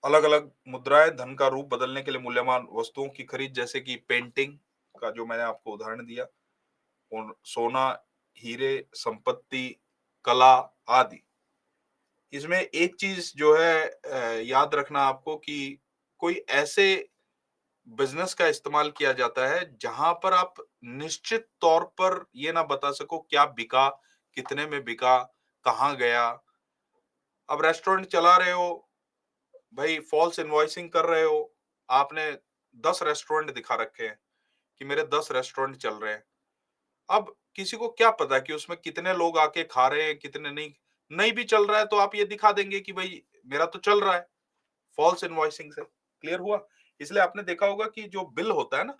अलग अलग मुद्राएं धन का रूप बदलने के लिए मूल्यवान वस्तुओं की खरीद, जैसे कि पेंटिंग का जो मैंने आपको उदाहरण दिया, और सोना, हीरे, संपत्ति, कला आदि। इसमें एक चीज जो है याद रखना आपको कि कोई ऐसे बिजनेस का इस्तेमाल किया जाता है जहां पर आप निश्चित तौर पर ये ना बता सको क्या बिका, कितने में बिका, कहाँ गया। अब रेस्टोरेंट चला रहे हो भाई, फॉल्स इनवॉइसिंग कर रहे हो, आपने 10 रेस्टोरेंट दिखा रखे हैं कि मेरे 10 रेस्टोरेंट चल रहे हैं। अब किसी को क्या पता कि उसमें कितने लोग आके खा रहे हैं, कितने नहीं। नहीं भी चल रहा है तो आप ये दिखा देंगे कि भाई मेरा तो चल रहा है, फॉल्स इनवॉइसिंग से। क्लियर हुआ? इसलिए आपने देखा होगा कि जो बिल होता है ना,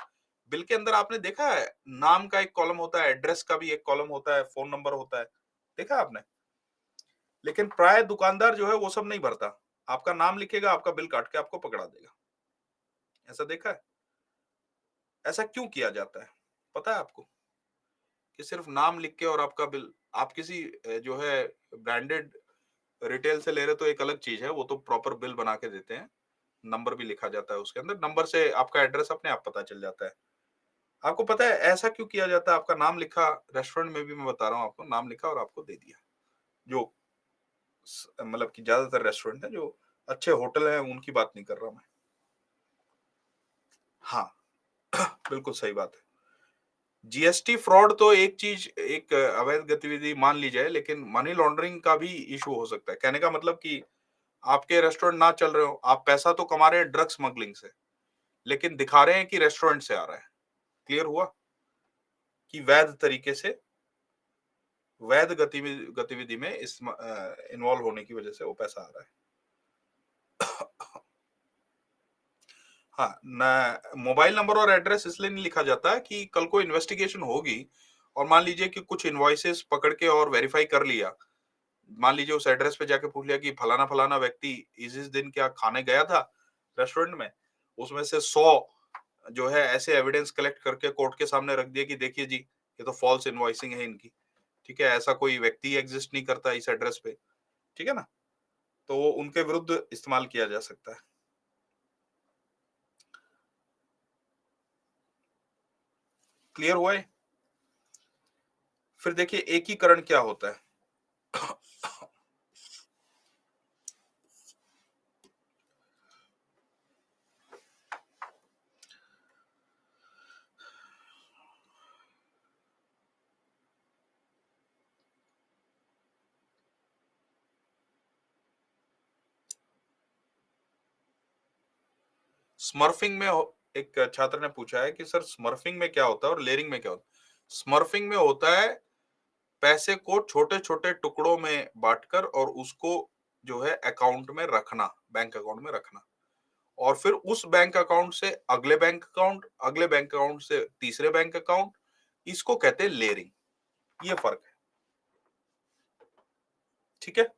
बिल के अंदर आपने देखा है नाम का एक कॉलम होता है, एड्रेस का भी एक कॉलम होता है, फोन नंबर होता है। देखा आपने? लेकिन प्राय दुकानदार जो है वो सब नहीं भरता। आपका नाम लिखेगा, आपका बिल काट के आपको पकड़ा देगा। ऐसा देखा है? ऐसा क्यों किया जाता है? पता है आपको? कि सिर्फ नाम लिख के और आपका बिल, आप किसी जो है ब्रांडेड रिटेल से ले रहे हो तो एक अलग चीज है, वो तो प्रॉपर बिल बना के देते हैं, नंबर भी लिखा जाता है उसके अंदर, नंबर से आपका एड्रेस अपने आप पता चल जाता है। आपको पता है ऐसा क्यों किया जाता है? आपका नाम लिखा, रेस्टोरेंट में भी मैं बता रहा हूँ आपको, नाम लिखा और आपको दे दिया। जो मतलब कि ज्यादातर रेस्टोरेंट है, जो अच्छे होटल है उनकी बात नहीं कर रहा मैं। हाँ, बिल्कुल सही बात है। जीएसटी फ्रॉड तो एक चीज, एक अवैध गतिविधि मान ली जाए, लेकिन मनी लॉन्ड्रिंग का भी इशू हो सकता है। कहने का मतलब कि आपके रेस्टोरेंट ना चल रहे हो, आप पैसा तो कमा रहे हैं ड्रग स्मगलिंग से, लेकिन दिखा रहे हैं कि रेस्टोरेंट से आ रहा है। क्लियर हुआ? कि वैध तरीके से, वैध गतिविधि में इस इन्वॉल्व होने की वजह से वो पैसा आ रहा है। हाँ, न मोबाइल नंबर और एड्रेस इसलिए नहीं लिखा जाता कि कल को इन्वेस्टिगेशन होगी और मान लीजिए कि कुछ इनवॉइसेस पकड़ के और वेरीफाई कर लिया। मान लीजिए उस एड्रेस पे जाके पूछ लिया कि फलाना फलाना व्यक्ति इस दिन क्या खाने गया था रेस्टोरेंट में। उसमें से 100 जो है ऐसे एविडेंस कलेक्ट करके कोर्ट के सामने रख दिया कि देखिए जी, ये तो फॉल्स इनवॉइसिंग है इनकी। ठीक है, ऐसा कोई व्यक्ति एग्जिस्ट नहीं करता इस एड्रेस पे। ठीक है ना? तो वो उनके विरुद्ध इस्तेमाल किया जा सकता है। क्लियर हुआ है? फिर देखिए एकीकरण क्या होता है। स्मर्फिंग में एक छात्र ने पूछा है कि सर स्मर्फिंग में क्या होता है और लेयरिंग में क्या होता है? स्मर्फिंग में होता है पैसे को छोटे छोटे टुकड़ों में बांटकर और उसको जो है अकाउंट में रखना, बैंक अकाउंट में रखना, और फिर उस बैंक अकाउंट से अगले बैंक अकाउंट, अगले बैंक अकाउंट से तीसरे बैंक अकाउंट। इसको कहते हैं लेयरिंग। ये फर्क है। ठीक है?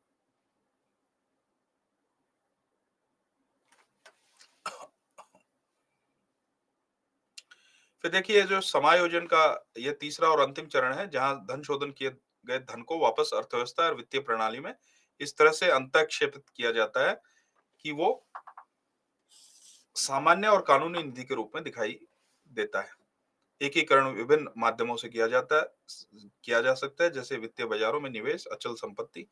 फिर देखिए जो समायोजन का ये तीसरा और अंतिम चरण है, जहां धन शोधन किए गए धन को वापस अर्थव्यवस्था और वित्तीय प्रणाली में इस तरह से अंतःक्षेपित किया जाता है कि वो सामान्य और कानूनी निधि के रूप में दिखाई देता है। एकीकरण विभिन्न माध्यमों से किया जा सकता है, जैसे वित्तीय बाजारों में निवेश, अचल संपत्ति,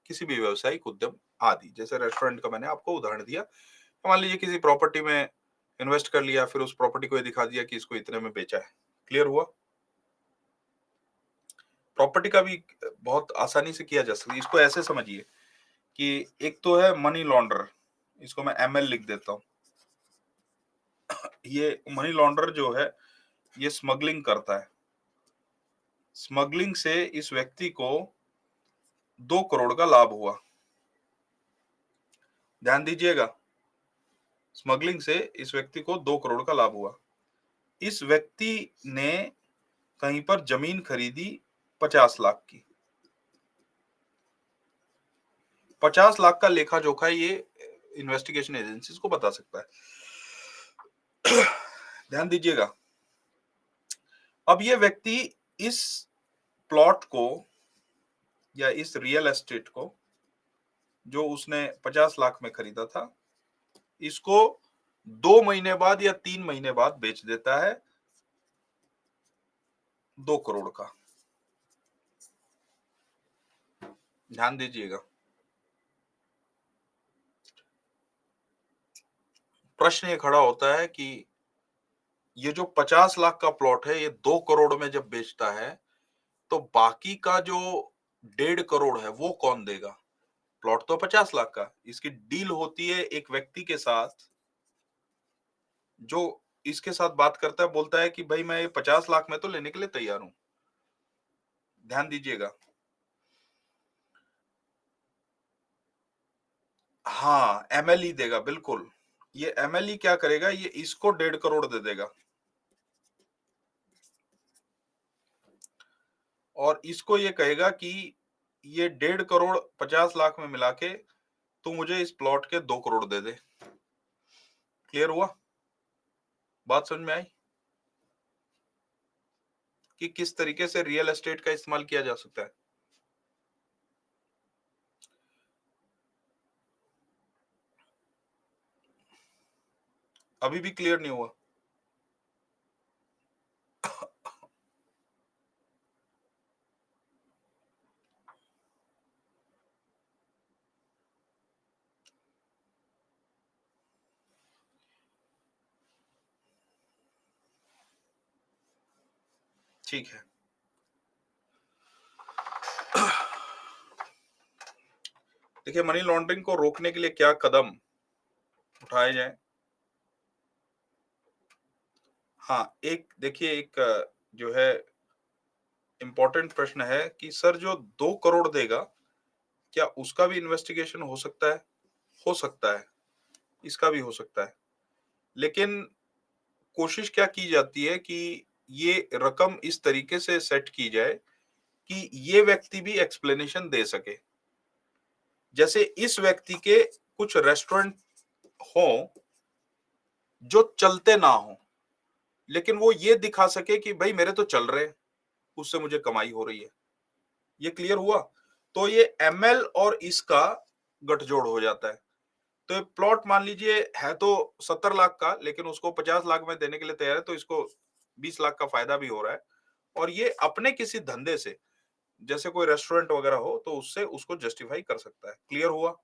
किसी भी व्यावसायिक उद्यम आदि। जैसे रेस्टोरेंट का मैंने आपको उदाहरण दिया। मान लीजिए किसी प्रॉपर्टी में इन्वेस्ट कर लिया, फिर उस प्रॉपर्टी को ये दिखा दिया कि इसको इतने में बेचा है। क्लियर हुआ? प्रॉपर्टी का भी बहुत आसानी से किया जा सकता है। इसको ऐसे समझिए कि एक तो है मनी लॉन्डर, इसको मैं एमएल लिख देता हूँ। ये मनी लॉन्डर जो है ये स्मगलिंग करता है। स्मगलिंग से इस व्यक्ति को 2 करोड़ का लाभ हुआ। ध्यान दीजिएगा, स्मगलिंग से इस व्यक्ति को 2 करोड़ का लाभ हुआ। इस व्यक्ति ने कहीं पर जमीन खरीदी 50 लाख की। 50 लाख का लेखा जोखा ये इन्वेस्टिगेशन एजेंसीज को बता सकता है। ध्यान दीजिएगा, अब ये व्यक्ति इस प्लॉट को या इस रियल एस्टेट को जो उसने 50 लाख में खरीदा था, इसको 2 महीने बाद या 3 महीने बाद बेच देता है 2 करोड़ का। ध्यान दीजिएगा। प्रश्न ये खड़ा होता है कि ये जो 50 लाख का प्लॉट है, ये 2 करोड़ में जब बेचता है, तो बाकी का जो 1.5 करोड़ है वो कौन देगा? प्लॉट तो 50 लाख का। इसकी डील होती है एक व्यक्ति के साथ, जो इसके साथ बात करता है, बोलता है कि भाई मैं ये 50 लाख में तो लेने के लिए तैयार हूं। ध्यान दीजिएगा। हाँ, एमएलई देगा, बिल्कुल। ये एमएलई क्या करेगा, ये इसको 1.5 करोड़ दे देगा और इसको ये कहेगा कि ये 1.5 करोड़ 50 लाख में मिला के तू मुझे इस प्लॉट के 2 करोड़ दे दे। क्लियर हुआ? बात समझ में आई कि किस तरीके से रियल एस्टेट का इस्तेमाल किया जा सकता है? अभी भी क्लियर नहीं हुआ? ठीक है। देखिए, मनी लॉन्ड्रिंग को रोकने के लिए क्या कदम उठाए जाए? हाँ, एक देखिए, एक जो है इंपॉर्टेंट प्रश्न है कि सर जो 2 करोड़ देगा, क्या उसका भी इन्वेस्टिगेशन हो सकता है? हो सकता है, इसका भी हो सकता है। लेकिन कोशिश क्या की जाती है कि ये रकम इस तरीके से सेट की जाए कि ये व्यक्ति भी एक्सप्लेनेशन दे सके। जैसे इस व्यक्ति के कुछ रेस्टोरेंट हों जो चलते ना हो, लेकिन वो ये दिखा सके कि भाई मेरे तो चल रहे हैं, उससे मुझे कमाई हो रही है। ये क्लियर हुआ? तो ये एमएल और इसका गठजोड़ हो जाता है। तो ये प्लॉट मान लीजिए है तो 70 लाख का, लेकिन उसको 50 लाख में देने के लिए तैयार है, तो इसको 20 लाख का फायदा भी हो रहा है। और ये अपने किसी धंधे से, जैसे कोई रेस्टोरेंट वगैरह हो, तो उससे उसको जस्टिफाई कर सकता है। क्लियर हुआ?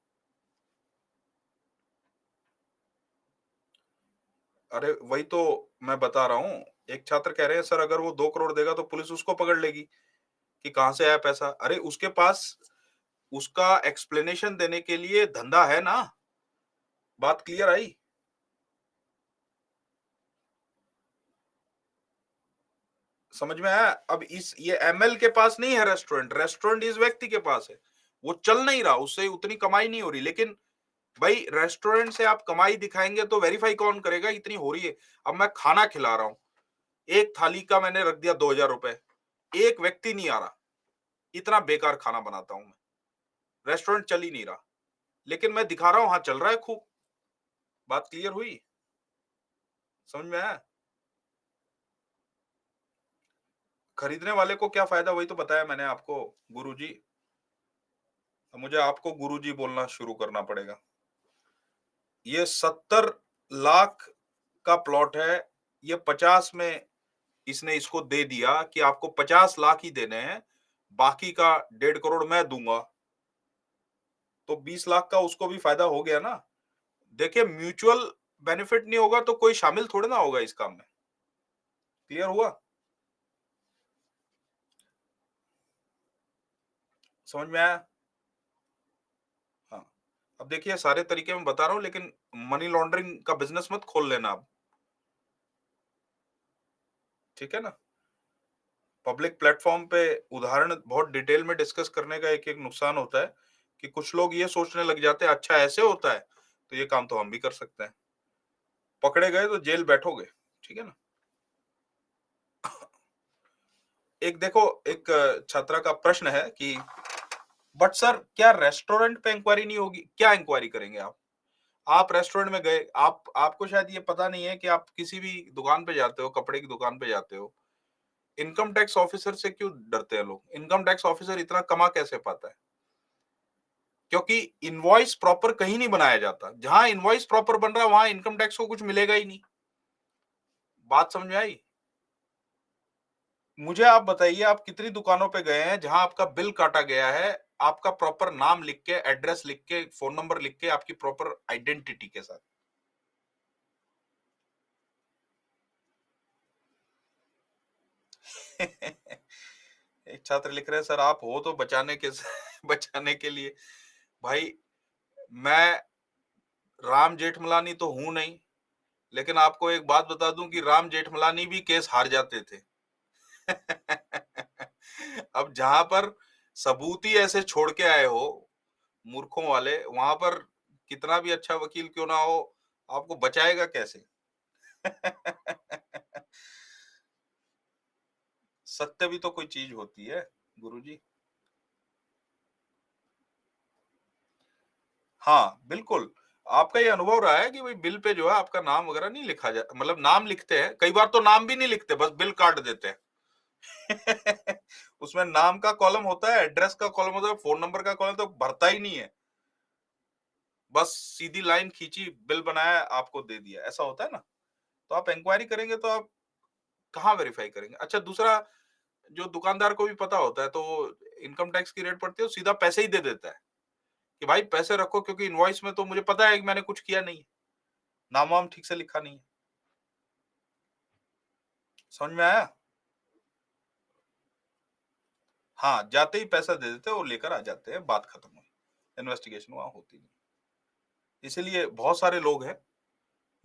अरे वही तो मैं बता रहा हूँ। एक छात्र कह रहे हैं सर अगर वो 2 करोड़ देगा तो पुलिस उसको पकड़ लेगी कि कहां से आया पैसा। अरे उसके पास उसका एक्सप्लेनेशन देने के लिए धंधा है ना। बात क्लियर आई? समझ में आया? अब इस ये एमएल के पास नहीं है रेस्टोरेंट, रेस्टोरेंट इस व्यक्ति के पास है। वो चल नहीं रहा, उससे उतनी कमाई नहीं हो रही, लेकिन भाई रेस्टोरेंट से आप कमाई दिखाएंगे तो वेरीफाई कौन करेगा इतनी हो रही है? अब मैं खाना खिला रहा हूं, एक थाली का मैंने रख दिया 2,000 रुपए, एक व्यक्ति नहीं आ रहा, इतना बेकार खाना बनाता हूं मैं, रेस्टोरेंट चल ही नहीं रहा, लेकिन मैं दिखा रहा हूं हाँ चल रहा है खूब। बात क्लियर हुई? समझ में आया? खरीदने वाले को क्या फायदा, वही तो बताया मैंने आपको गुरुजी। अब मुझे आपको गुरुजी बोलना शुरू करना पड़ेगा। ये 70 लाख का प्लॉट है, ये 50 में इसने इसको दे दिया कि आपको 50 लाख ही देने हैं, बाकी का 1.5 करोड़ मैं दूंगा, तो 20 लाख का उसको भी फायदा हो गया ना। देखिए, म्यूचुअल बेनिफिट नहीं होगा तो कोई शामिल थोड़े ना होगा इस काम में। क्लियर हुआ? समझ में आया? हाँ। अब देखिए, सारे तरीके मैं बता रहा हूं, लेकिन मनी लॉन्ड्रिंग का बिजनेस मत खोल लेना आप। ठीक है ना? पब्लिक प्लेटफॉर्म पे उदाहरण बहुत डिटेल में डिस्कस करने का एक एक नुकसान होता है कि कुछ लोग ये सोचने लग जाते हैं अच्छा ऐसे होता है, तो ये काम तो हम भी कर सकते हैं। पकड़े गए तो जेल बैठोगे। ठीक है ना? एक देखो, एक छात्रा का प्रश्न है कि बट सर क्या रेस्टोरेंट पे इंक्वायरी नहीं होगी? क्या इंक्वायरी करेंगे आप रेस्टोरेंट में गए, आपको शायद ये पता नहीं है कि आप किसी भी दुकान पे जाते हो, कपड़े की दुकान पे जाते हो, इनकम टैक्स ऑफिसर से क्यों डरते हैं लोग? इनकम टैक्स ऑफिसर इतना कमा कैसे पाता है? क्योंकि इनवॉइस प्रॉपर कहीं नहीं बनाया जाता। जहां इनवॉइस प्रॉपर बन रहा है वहां इनकम टैक्स को कुछ मिलेगा ही नहीं। बात समझ में आई? मुझे आप बताइए, आप कितनी दुकानों पे गए हैं जहां आपका बिल काटा गया है, आपका प्रॉपर नाम लिख के, एड्रेस लिख के, फोन नंबर लिख के, आपकी प्रॉपर आइडेंटिटी के साथ। एक छात्र लिख रहे हैं, सर आप हो तो बचाने के बचाने के लिए। भाई, मैं राम जेठमलानी तो हूं नहीं, लेकिन आपको एक बात बता दूं कि राम जेठमलानी भी केस हार जाते थे। अब जहां पर सबूत ही ऐसे छोड़ के आए हो, मूर्खों वाले, वहां पर कितना भी अच्छा वकील क्यों ना हो, आपको बचाएगा कैसे? सत्य भी तो कोई चीज होती है, गुरुजी। हाँ, बिल्कुल। आपका ये अनुभव रहा है कि भाई बिल पे जो है आपका नाम वगैरह नहीं लिखा जाता, मतलब नाम लिखते हैं, कई बार तो नाम भी नहीं लिखते, बस बिल काट देते हैं। उसमें नाम का कॉलम होता है, एड्रेस का कॉलम होता है, फोन नंबर का कॉलम तो भरता ही नहीं है। बस सीधी लाइन खींची, बिल बनाया, आपको दे दिया, ऐसा होता है ना। तो आप इंक्वायरी करेंगे तो आप कहाँ वेरीफाई करेंगे? अच्छा, दूसरा, जो दुकानदार को भी पता होता है तो इनकम टैक्स की रेट पड़ती है, वो सीधा पैसे ही दे देता है कि भाई पैसे रखो, क्योंकि इनवॉइस में तो मुझे पता है कि मैंने कुछ किया नहीं है, नाम वाम ठीक से लिखा नहीं है। समझ में आया? हाँ, जाते ही पैसा दे देते हैं, वो लेकर आ जाते हैं, बात खत्म हुई। इन्वेस्टिगेशन वहां होती नहीं। इसीलिए बहुत सारे लोग हैं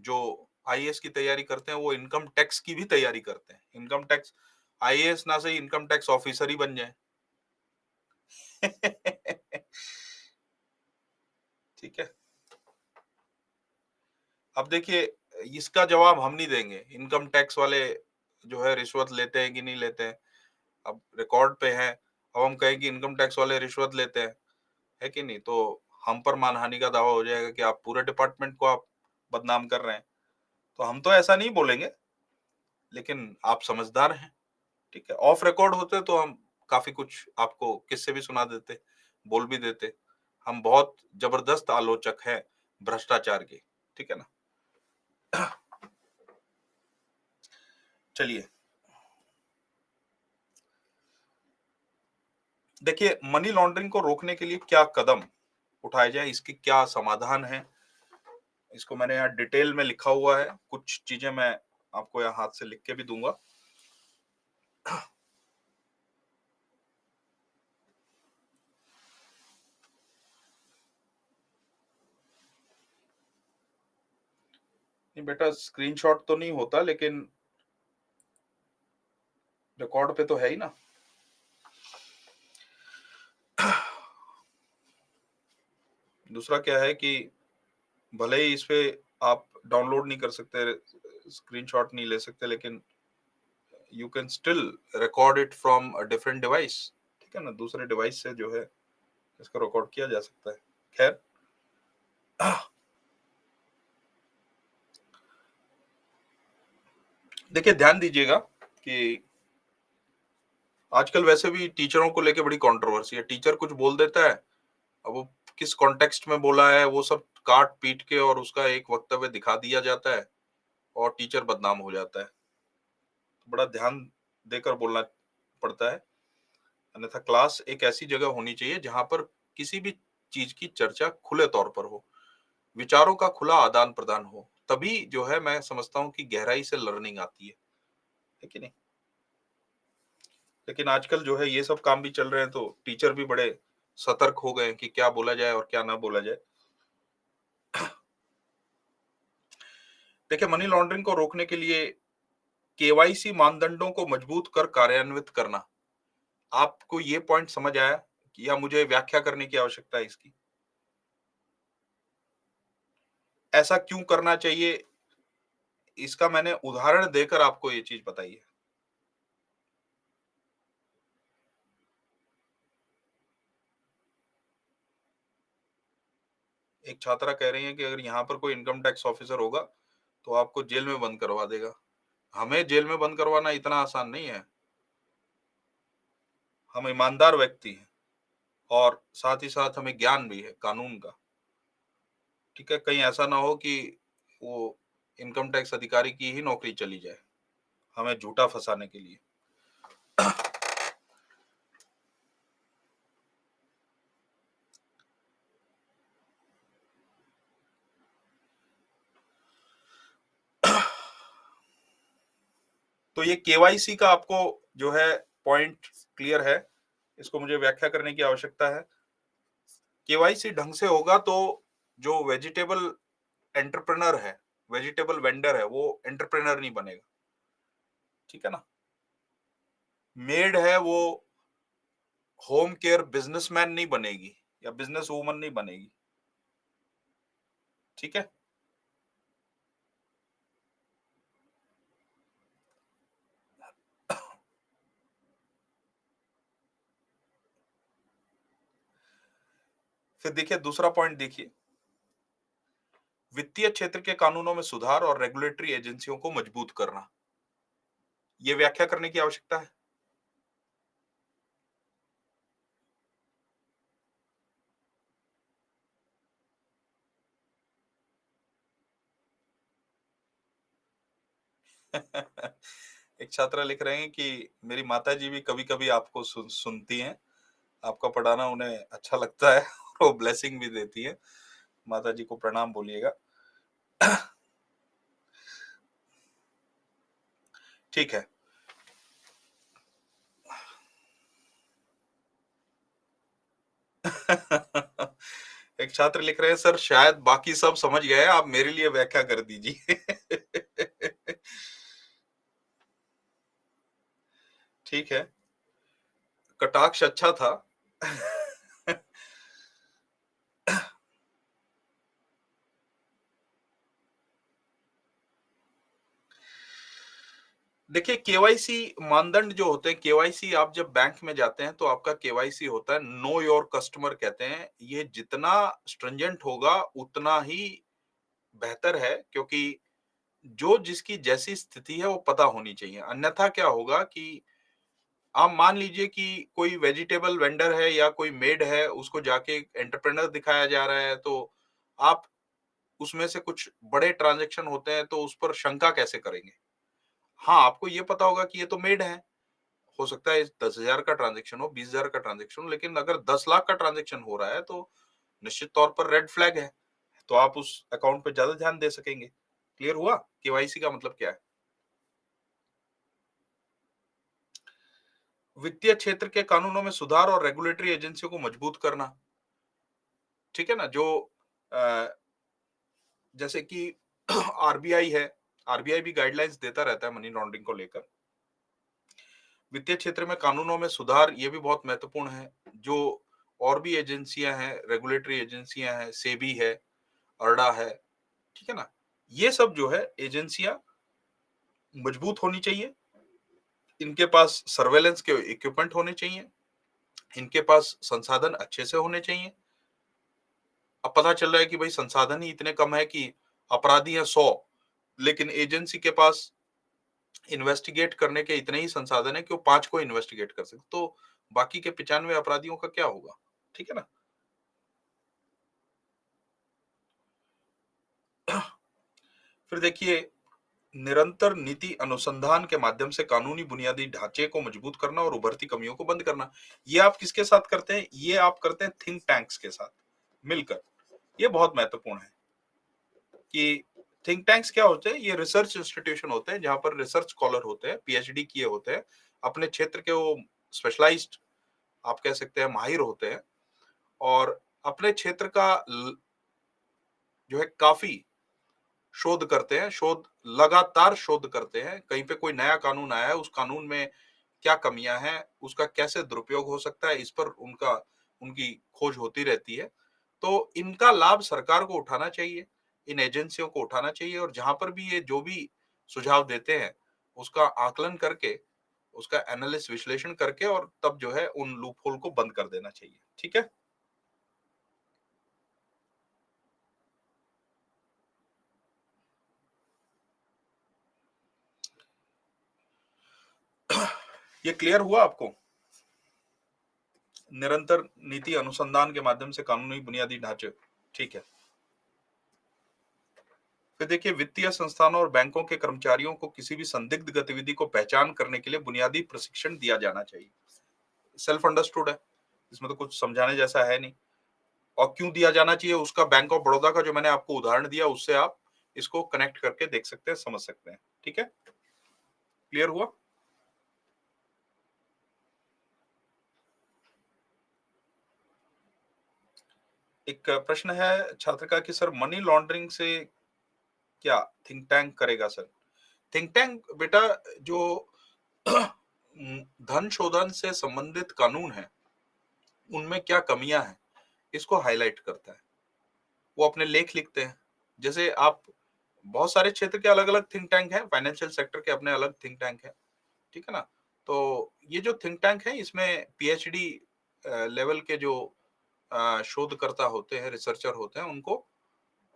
जो आईएएस की तैयारी करते हैं, वो इनकम टैक्स की भी तैयारी करते हैं। इनकम टैक्स, आईएएस ना सही इनकम टैक्स ऑफिसर ही बन जाए। ठीक है। अब देखिए, इसका जवाब हम नहीं देंगे, इनकम टैक्स वाले जो है रिश्वत लेते हैं कि नहीं लेते हैं। अब रिकॉर्ड पे है, अब हम कहें कि इनकम टैक्स वाले रिश्वत लेते हैं, है कि नहीं, तो हम पर मानहानि का दावा हो जाएगा कि आप पूरे डिपार्टमेंट को आप बदनाम कर रहे हैं। तो हम तो ऐसा नहीं बोलेंगे, लेकिन आप समझदार हैं, ठीक है। ऑफ रिकॉर्ड होते तो हम काफी कुछ आपको किस्से भी सुना देते, बोल भी देते। हम बहुत जबरदस्त आलोचक हैं भ्रष्टाचार के, ठीक है ना। चलिए, देखिए, मनी लॉन्ड्रिंग को रोकने के लिए क्या कदम उठाए जाए, इसकी क्या समाधान है, इसको मैंने यहाँ डिटेल में लिखा हुआ है। कुछ चीजें मैं आपको यहाँ हाथ से लिख के भी दूंगा। नहीं बेटा, स्क्रीनशॉट तो नहीं होता, लेकिन रिकॉर्ड पे तो है ही ना। दूसरा क्या है कि भले ही इस पे आप डाउनलोड नहीं कर सकते, स्क्रीनशॉट नहीं ले सकते, लेकिन you can still record it from a different device, ठीक है ना। दूसरे डिवाइस से जो है इसको रिकॉर्ड किया जा सकता है। खैर, देखिए, ध्यान दीजिएगा कि आजकल वैसे भी टीचरों को लेके बड़ी कंट्रोवर्सी है। टीचर कुछ बोल देता है, अब वो किस कॉन्टेक्स्ट में बोला है वो सब काट पीट के और उसका एक वक्तव्य दिखा दिया जाता है और टीचर बदनाम हो जाता है। तो बड़ा ध्यान देकर बोलना पड़ता है। अन्यथा क्लास एक ऐसी जगह होनी चाहिए जहां पर किसी भी चीज की चर्चा खुले तौर पर हो, विचारों का खुला आदान प्रदान हो, तभी जो है मैं समझता हूँ कि गहराई से लर्निंग आती है कि नहीं। लेकिन आजकल जो है ये सब काम भी चल रहे हैं, तो टीचर भी बड़े सतर्क हो गए हैं कि क्या बोला जाए और क्या ना बोला जाए। देखिए, मनी लॉन्ड्रिंग को रोकने के लिए केवाईसी मानदंडों को मजबूत कर कार्यान्वित करना। आपको ये पॉइंट समझ आया कि या मुझे व्याख्या करने की आवश्यकता है इसकी? ऐसा क्यों करना चाहिए, इसका मैंने उदाहरण देकर आपको ये चीज बताई है। एक छात्रा कह रही है कि अगर यहाँ पर कोई इनकम टैक्स ऑफिसर होगा तो आपको जेल में बंद करवा देगा। हमें जेल में बंद करवाना इतना आसान नहीं है। हम ईमानदार व्यक्ति हैं। और साथ ही साथ हमें ज्ञान भी है कानून का। ठीक है, कहीं ऐसा ना हो कि वो इनकम टैक्स अधिकारी की ही नौकरी चली जाए हमें झूठा फंसाने के लिए। तो ये केवाईसी का आपको जो है पॉइंट क्लियर है, इसको मुझे व्याख्या करने की आवश्यकता है। केवाईसी ढंग से होगा तो जो वेजिटेबल एंटरप्रेन्योर है, वेजिटेबल वेंडर है, वो एंटरप्रेन्योर नहीं बनेगा। ठीक है ना? मेड है वो होम केयर बिजनेसमैन नहीं बनेगी या बिजनेस वूमन नहीं बनेगी। ठीक है? फिर देखिए दूसरा पॉइंट देखिए, वित्तीय क्षेत्र के कानूनों में सुधार और रेगुलेटरी एजेंसियों को मजबूत करना। ये व्याख्या करने की आवश्यकता है। एक छात्रा लिख रहे हैं कि मेरी माताजी भी कभी-कभी आपको सुनती हैं। आपका पढ़ाना उन्हें अच्छा लगता है और वो ब्लेसिंग भी देती है। माताजी को प्रणाम बोलिएगा। ठीक है। एक छात्र लिख रहे हैं सर शायद बाकी सब समझ गए हैं, आप मेरे लिए व्याख्या कर दीजिए। ठीक है, कटाक्ष अच्छा था। देखिए केवाईसी मानदंड जो होते हैं, केवाईसी आप जब बैंक में जाते हैं तो आपका केवाईसी होता है नो योर कस्टमर कहते हैं। ये जितना स्ट्रिंजेंट होगा उतना ही बेहतर है, क्योंकि जो जिसकी जैसी स्थिति है वो पता होनी चाहिए। अन्यथा क्या होगा कि आप मान लीजिए कि कोई वेजिटेबल वेंडर है या कोई मेड है, उसको जाके एंटरप्रेन्योर दिखाया जा रहा है, तो आप उसमें से कुछ बड़े ट्रांजैक्शन होते हैं तो उस पर शंका कैसे करेंगे? हाँ, आपको ये पता होगा कि ये तो मेड है। हो सकता है 10,000 का ट्रांजैक्शन हो, 20,000 का ट्रांजैक्शन हो, लेकिन अगर 10 लाख का ट्रांजैक्शन हो रहा है तो निश्चित तौर पर रेड फ्लैग है। तो आप उस अकाउंट पे ज़्यादा ध्यान दे सकेंगे। क्लियर हुआ? केवाईसी का मतलब क्या है? वित्तीय क्षेत्र के कानूनों में सुधार और रेगुलेटरी एजेंसियों को मजबूत करना। ठीक है ना? जो अ, जैसे कि आरबीआई है, आरबीआई भी गाइडलाइंस देता रहता है मनी लॉन्ड्रिंग को लेकर। वित्तीय क्षेत्र में कानूनों में सुधार ये भी बहुत महत्वपूर्ण है। जो और भी एजेंसियां हैं, रेगुलेटरी एजेंसियां हैं, सेबी है, अर्डा है, ठीक है ना? ये सब जो है एजेंसियां मजबूत होनी चाहिए। इनके पास सर्वेलेंस के इक्विपमेंट होने चाहिए। इनके पास संसाधन अच्छे से होने चाहिए। अब पता चल रहा है कि भाई संसाधन ही इतने कम है कि अपराधी हैं 100, लेकिन एजेंसी के पास इन्वेस्टिगेट करने के इतने ही संसाधन है कि वो 5 को इन्वेस्टिगेट कर सकते, तो बाकी के 95 अपराधियों का क्या होगा? ठीक है ना? फिर देखिए, निरंतर नीति अनुसंधान के माध्यम से कानूनी बुनियादी ढांचे को मजबूत करना और उभरती कमियों को बंद करना। ये आप किसके साथ करते हैं? ये आप करते हैं थिंक टैंक्स के साथ मिलकर। ये बहुत महत्वपूर्ण है कि थिंक टैंक्स क्या होते हैं? ये रिसर्च इंस्टीट्यूशन होते हैं जहां पर रिसर्च स्कॉलर होते हैं, पीएचडी किए होते हैं, अपने क्षेत्र के वो स्पेशलाइज्ड आप कह सकते हैं माहिर होते हैं और अपने क्षेत्र का जो है काफी शोध करते हैं, लगातार शोध करते हैं। कहीं पे कोई नया कानून आया है, उस कानून में क्या कमियां हैं, उसका कैसे दुरुपयोग हो सकता है, इस पर उनकी खोज होती रहती है। तो इनका लाभ सरकार को उठाना चाहिए, इन एजेंसियों को उठाना चाहिए और जहां पर भी ये जो भी सुझाव देते हैं, उसका आकलन करके, उसका एनालिसिस विश्लेषण करके और तब जो है उन लूप होल को बंद कर देना चाहिए। ठीक है? ये क्लियर हुआ आपको? निरंतर नीति अनुसंधान के माध्यम से कानूनी बुनियादी ढांचे, ठीक है। फिर देखिए, वित्तीय संस्थानों और बैंकों के कर्मचारियों को किसी भी संदिग्ध गतिविधि को पहचान करने के लिए बुनियादी प्रशिक्षण दिया जाना चाहिए। सेल्फ अंडरस्टूड है, इसमें तो कुछ समझाने जैसा है नहीं। और क्यों दिया जाना चाहिए, उसका बैंक ऑफ बड़ौदा का जो मैंने आपको उदाहरण दिया, उससे आप इसको कनेक्ट करके देख सकते हैं, समझ सकते हैं। ठीक है, क्लियर हुआ? एक प्रश्न है छात्र का कि सर, मनी लॉन्ड्रिंग से क्या थिंक टैंक करेगा सर? थिंक टैंक बेटा, जो धन शोधन से संबंधित कानून है, उनमें क्या कमियां हैं, इसको हाईलाइट करता है। वो अपने लेख लिखते हैं। जैसे आप, बहुत सारे क्षेत्र के अलग अलग थिंक टैंक हैं, फाइनेंशियल सेक्टर के अपने अलग थिंक टैंक है, ठीक है ना। तो ये जो थिंक टैंक है, इसमें पीएचडी लेवल के जो शोधकर्ता होते हैं, रिसर्चर होते हैं, उनको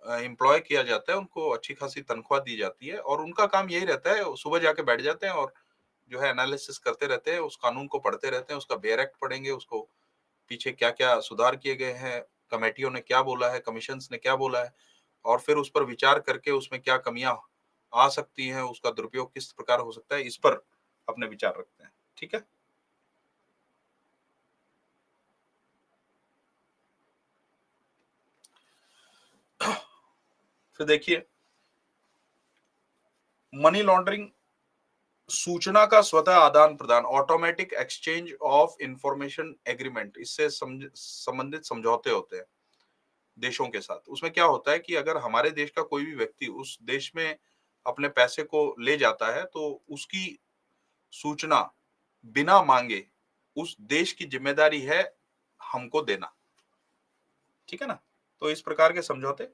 एम्प्लॉय किया जाता है, उनको अच्छी खासी तनख्वाह दी जाती है, और उनका काम यही रहता है, सुबह जाके बैठ जाते हैं और जो है एनालिसिस करते रहते हैं, उस कानून को पढ़ते रहते हैं, उसका बेयर एक्ट पढ़ेंगे, उसको पीछे क्या क्या सुधार किए गए हैं, कमेटियों ने क्या बोला है, कमीशंस ने क्या बोला है, और फिर उस पर विचार करके उसमें क्या कमियां आ सकती हैं, उसका दुरुपयोग किस प्रकार हो सकता है, इस पर अपने विचार रखते हैं। ठीक है, फिर देखिए, मनी लॉन्ड्रिंग सूचना का स्वतः आदान प्रदान, automatic exchange of information agreement, इससे संबंधित समझौते होते हैं देशों के साथ। उसमें क्या होता है कि अगर हमारे देश का कोई भी व्यक्ति उस देश में अपने पैसे को ले जाता है, तो उसकी सूचना बिना मांगे उस देश की जिम्मेदारी है हमको देना। ठीक है ना। तो इस प्रकार के समझौते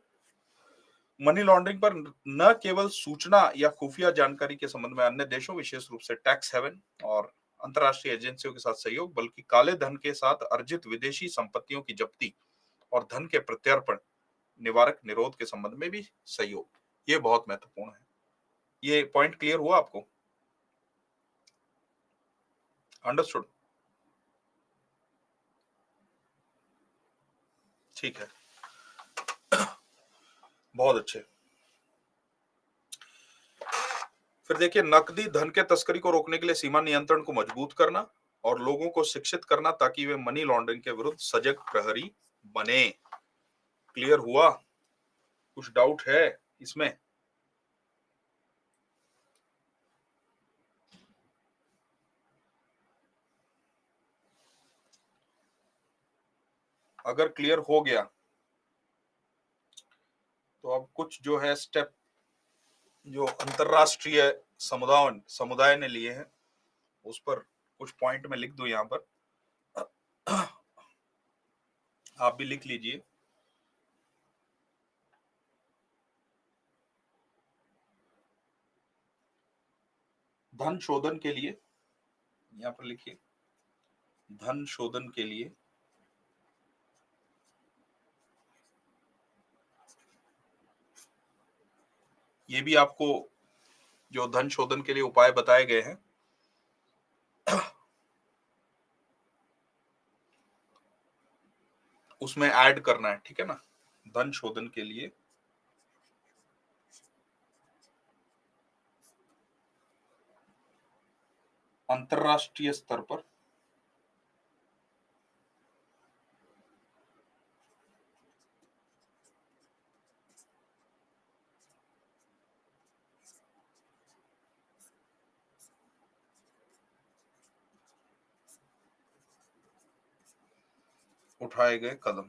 मनी लॉन्ड्रिंग पर न केवल सूचना या खुफिया जानकारी के संबंध में अन्य देशों, विशेष रूप से टैक्स हेवन और अंतरराष्ट्रीय एजेंसियों के साथ सहयोग, बल्कि काले धन के साथ अर्जित विदेशी संपत्तियों की जब्ती और धन के प्रत्यर्पण निवारक निरोध के संबंध में भी सहयोग, ये बहुत महत्वपूर्ण है। ये पॉइंट क्लियर हुआ आपको? अंडरस्टूड? ठीक है, बहुत अच्छे। फिर देखिए, नकदी धन के तस्करी को रोकने के लिए सीमा नियंत्रण को मजबूत करना और लोगों को शिक्षित करना, ताकि वे मनी लॉन्ड्रिंग के विरुद्ध सजग प्रहरी बने। क्लियर हुआ? कुछ डाउट है इसमें? अगर क्लियर हो गया तो अब कुछ जो है स्टेप, जो अंतरराष्ट्रीय समुदाय ने लिए हैं, उस पर कुछ पॉइंट में लिख दूं यहां पर, आप भी लिख लीजिए। धन शोधन के लिए, यहां पर लिखिए, धन शोधन के लिए ये भी आपको जो धन शोधन के लिए उपाय बताए गए हैं, उसमें ऐड करना है। ठीक है ना। धन शोधन के लिए अंतरराष्ट्रीय स्तर पर उठाए गए कदम।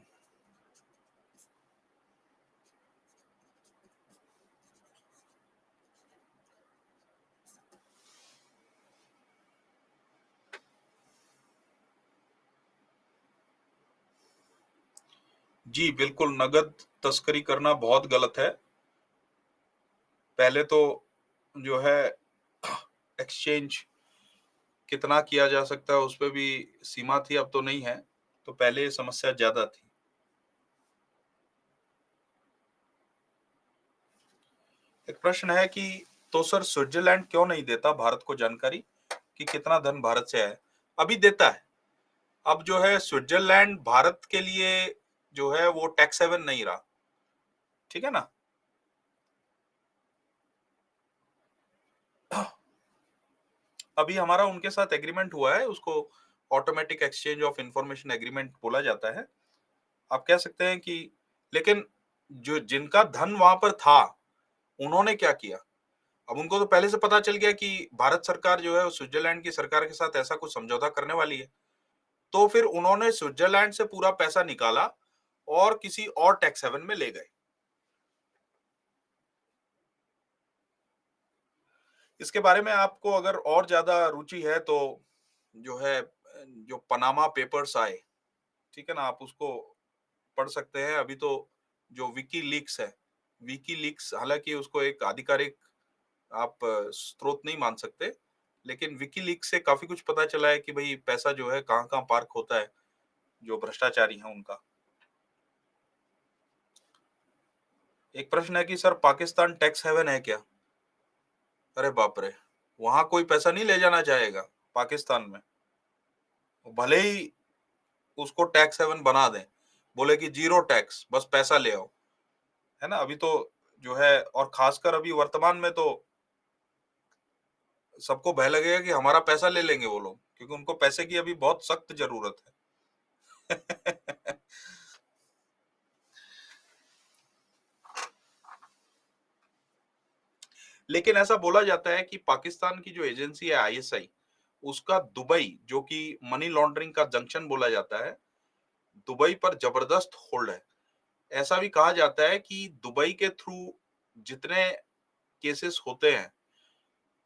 जी बिल्कुल, नगद तस्करी करना बहुत गलत है। पहले तो जो है एक्सचेंज कितना किया जा सकता है, उस पर भी सीमा थी, अब तो नहीं है। तो पहले ये समस्या ज्यादा थी। एक प्रश्न है कि तो सर, स्विट्जरलैंड क्यों नहीं देता भारत को जानकारी कि कितना धन भारत से आया है? अभी देता है। अब जो है स्विट्जरलैंड भारत के लिए जो है वो टैक्स हेवन नहीं रहा, ठीक है ना। अभी हमारा उनके साथ एग्रीमेंट हुआ है, उसको automatic exchange of information agreement बोला जाता है। आप कह सकते हैं कि, लेकिन जो जिनका धन वहां पर था, उन्होंने क्या किया? अब उनको तो पहले से पता चल गया कि भारत सरकार जो है स्विट्जरलैंड की सरकार के साथ ऐसा कुछ समझौता करने वाली है। तो फिर उन्होंने स्विट्जरलैंड से पूरा पैसा निकाला और किसी और टैक्स हेवन में ले गए। इसके बारे में आपको अगर और ज्यादा रुचि है तो जो है, जो पनामा पेपर्स आए, ठीक है ना, आप उसको पढ़ सकते हैं। अभी तो जो विकीलीक्स है, विकीलीक्स हालांकि उसको एक आधिकारिक आप स्रोत नहीं मान सकते, लेकिन विकीलीक्स से काफी कुछ पता चला है कि भाई पैसा जो है कहाँ कहाँ पार्क होता है, जो भ्रष्टाचारी हैं उनका। एक प्रश्न है कि सर पाकिस्तान टैक्स हेवन है क्या? अरे बाप रे, वहां कोई पैसा नहीं ले जाना चाहेगा पाकिस्तान में, भले ही उसको टैक्स हेवन बना दें, बोले कि जीरो टैक्स, बस पैसा ले आओ, है ना। अभी तो जो है, और खासकर अभी वर्तमान में तो सबको भय लगेगा कि हमारा पैसा ले लेंगे वो लोग, क्योंकि उनको पैसे की अभी बहुत सख्त जरूरत है। लेकिन ऐसा बोला जाता है कि पाकिस्तान की जो एजेंसी है आईएसआई, उसका दुबई, जो कि मनी लॉन्ड्रिंग का जंक्शन बोला जाता है, दुबई पर जबरदस्त होल्ड है। ऐसा भी कहा जाता है कि दुबई के थ्रू जितने केसेस होते हैं,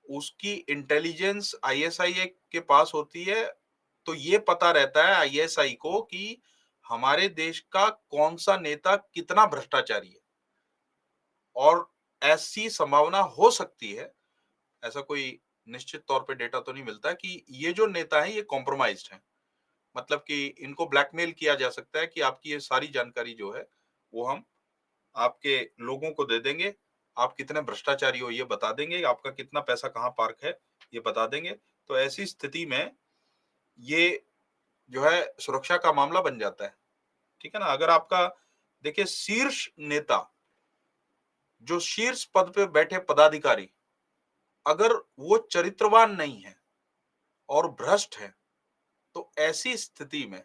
उसकी इंटेलिजेंस आईएसआई के पास होती है। तो ये पता रहता है आईएसआई को कि हमारे देश का कौन सा नेता कितना भ्रष्टाचारी है, और ऐसी संभावना हो सकती है, ऐसा कोई निश्चित तौर पे डेटा तो नहीं मिलता, कि ये जो नेता है ये कॉम्प्रोमाइज्ड है। मतलब कि इनको ब्लैकमेल किया जा सकता है कि आपकी ये सारी जानकारी जो है वो हम आपके लोगों को दे देंगे, आप कितने भ्रष्टाचारी हो ये बता देंगे, आपका कितना पैसा कहाँ पार्क है ये बता देंगे। तो ऐसी स्थिति में ये जो है सुरक्षा का मामला बन जाता है, ठीक है ना। अगर आपका, देखिए, शीर्ष नेता, जो शीर्ष पद पे बैठे पदाधिकारी, अगर वो चरित्रवान नहीं है और भ्रष्ट है, तो ऐसी स्थिति में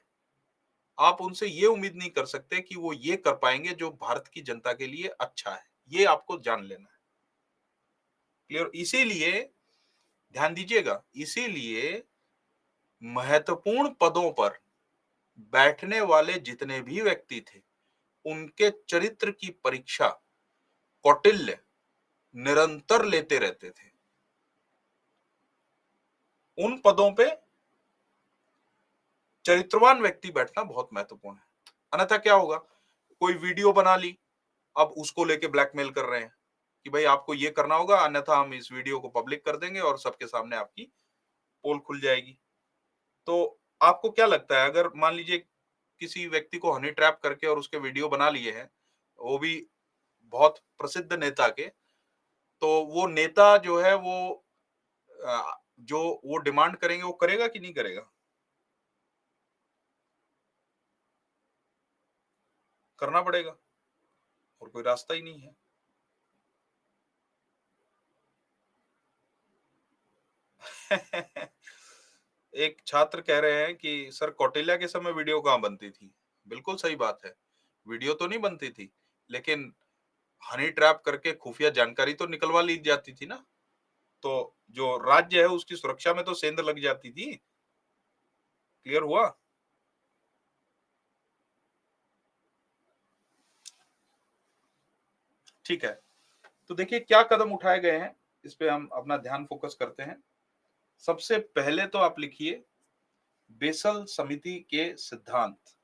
आप उनसे ये उम्मीद नहीं कर सकते कि वो ये कर पाएंगे जो भारत की जनता के लिए अच्छा है। ये आपको जान लेना है। क्लियर? इसीलिए ध्यान दीजिएगा, इसीलिए महत्वपूर्ण पदों पर बैठने वाले जितने भी व्यक्ति थे, उनके चरित्र की परीक्षा कौटिल्य निरंतर लेते रहते थे। उन पदों पे चरित्रवान व्यक्ति बैठना बहुत महत्वपूर्ण है। अन्यथा क्या होगा, कोई वीडियो बना ली, अब उसको लेके ब्लैकमेल कर रहे हैं कि भाई आपको ये करना होगा, अन्यथा हम इस वीडियो को पब्लिक कर देंगे और सबके सामने आपकी पोल खुल जाएगी। तो आपको क्या लगता है, अगर मान लीजिए किसी व्यक्ति को हनी ट्रैप करके और उसके वीडियो बना लिए हैं, वो भी बहुत प्रसिद्ध नेता के, तो वो नेता जो है वो जो वो डिमांड करेंगे वो करेगा कि नहीं करेगा? करना पड़ेगा, और कोई रास्ता ही नहीं है। एक छात्र कह रहे हैं कि सर कौटिल्य के समय वीडियो कहाँ बनती थी? बिल्कुल सही बात है, वीडियो तो नहीं बनती थी, लेकिन हनी ट्रैप करके खुफिया जानकारी तो निकलवा ली जाती थी ना। तो जो राज्य है उसकी सुरक्षा में तो सेंध लग जाती थी। क्लियर हुआ? ठीक है। तो देखिए क्या कदम उठाए गए हैं, इस पे हम अपना ध्यान फोकस करते हैं। सबसे पहले तो आप लिखिए बेसल समिति के सिद्धांत।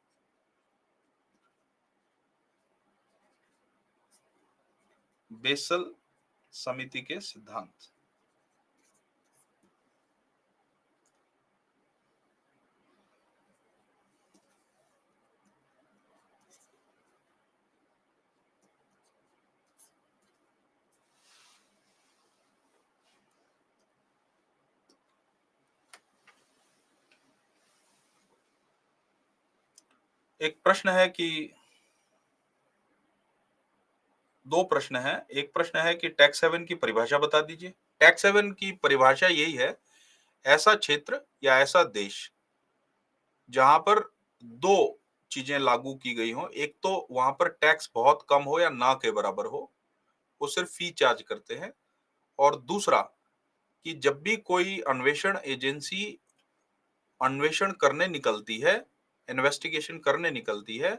बेसल समिति के सिद्धांत। एक प्रश्न है कि 2 प्रश्न हैं। एक प्रश्न है कि टैक्स हेवन की परिभाषा बता दीजिए। टैक्स हेवन की परिभाषा यही है, ऐसा क्षेत्र या ऐसा देश जहां पर 2 चीजें लागू की गई हों। एक तो वहां पर टैक्स बहुत कम हो या ना के बराबर हो, वो सिर्फ फी चार्ज करते हैं। और दूसरा कि जब भी कोई अन्वेषण एजेंसी अन्वेषण करने निकलती है, इन्वेस्टिगेशन करने निकलती है,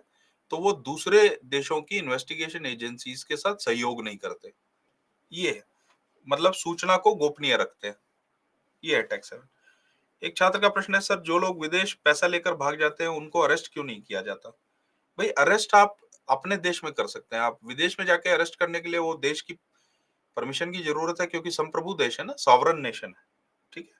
तो वो दूसरे देशों की इन्वेस्टिगेशन एजेंसीज के साथ सहयोग नहीं करते। ये है, मतलब सूचना को गोपनीय रखते हैं। ये है टैक्स हेवन। एक छात्र का प्रश्न है, सर जो लोग विदेश पैसा लेकर भाग जाते हैं उनको अरेस्ट क्यों नहीं किया जाता? भाई अरेस्ट आप अपने देश में कर सकते हैं, आप विदेश में जाके अरेस्ट करने के लिए वो देश की परमिशन की जरूरत है, क्योंकि संप्रभु देश है ना, सॉवरन नेशन है। ठीक है।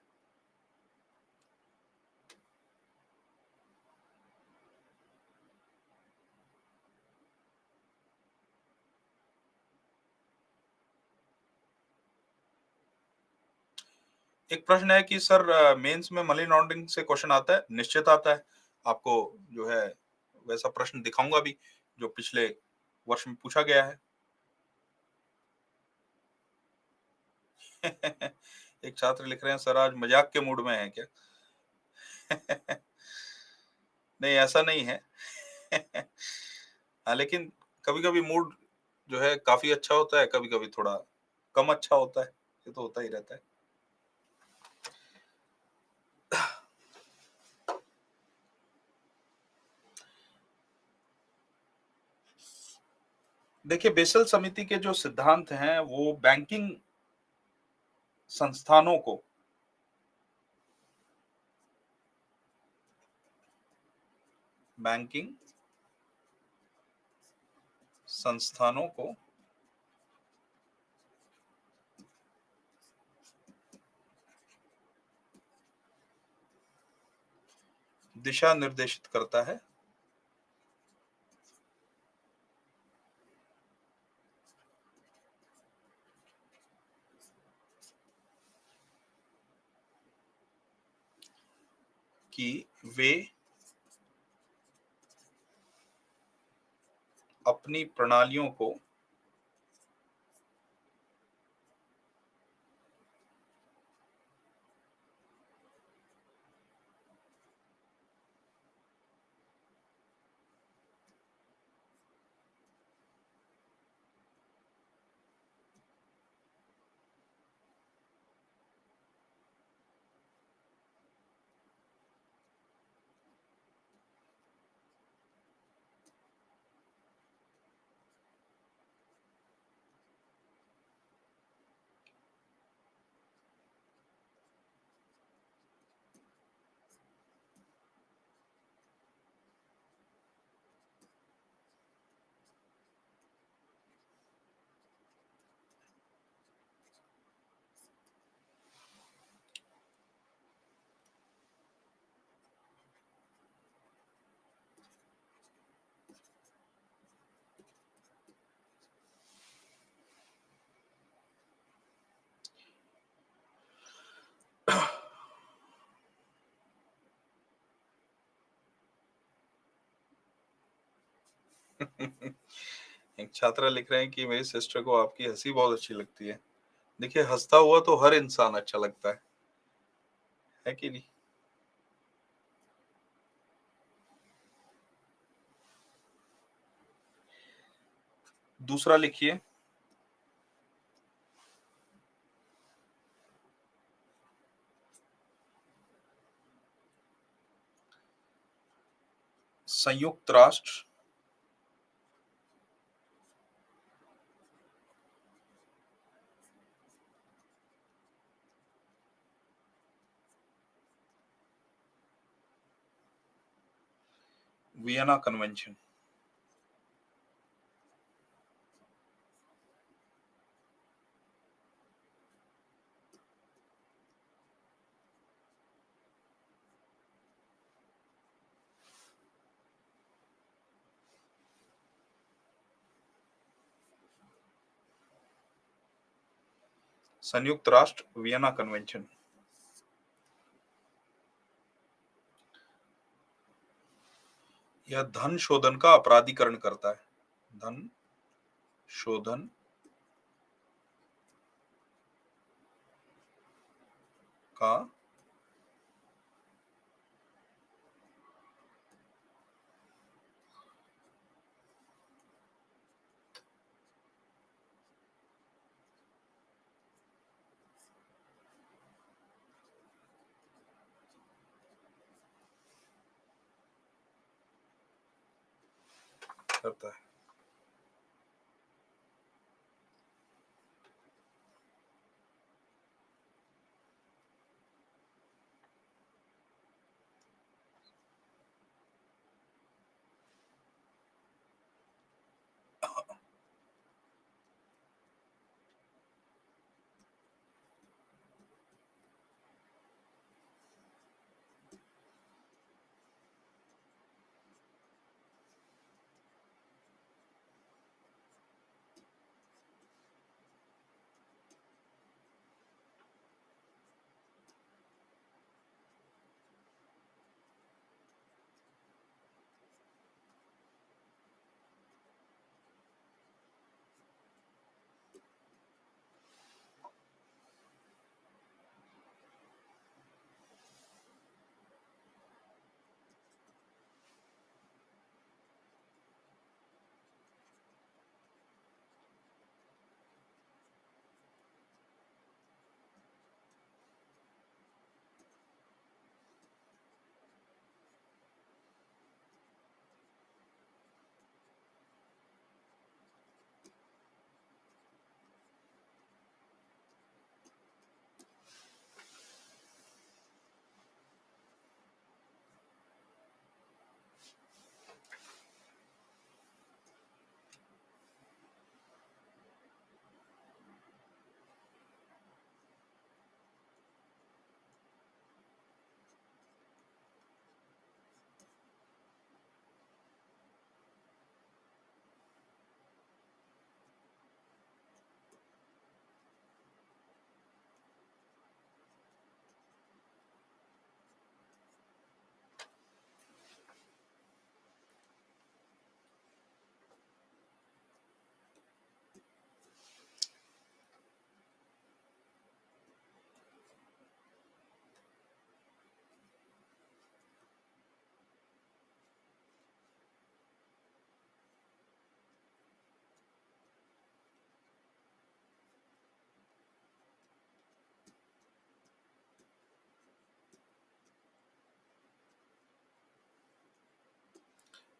एक प्रश्न है कि सर मेंस में मनी लॉन्ड्रिंग से क्वेश्चन आता है? निश्चित आता है। आपको जो है वैसा प्रश्न दिखाऊंगा भी जो पिछले वर्ष में पूछा गया है। एक छात्र लिख रहे हैं, सर आज मजाक के मूड में है क्या? नहीं, ऐसा नहीं है। हाँ, लेकिन कभी कभी मूड जो है काफी अच्छा होता है, कभी कभी थोड़ा कम अच्छा होता है। ये तो होता ही रहता है। देखिए, बेसल समिति के जो सिद्धांत हैं वो संस्थानों को बैंकिंग संस्थानों को दिशा निर्देशित करता है कि वे अपनी प्रणालियों को एक छात्रा लिख रहे हैं कि मेरी सिस्टर को आपकी हंसी बहुत अच्छी लगती है। देखिए, हंसता हुआ तो हर इंसान अच्छा लगता है कि नहीं? दूसरा लिखिए, संयुक्त राष्ट्र वियना कन्वेंशन। संयुक्त राष्ट्र वियना कन्वेंशन। यह धन शोधन का अपराधीकरण करता है। धन शोधन का करता है।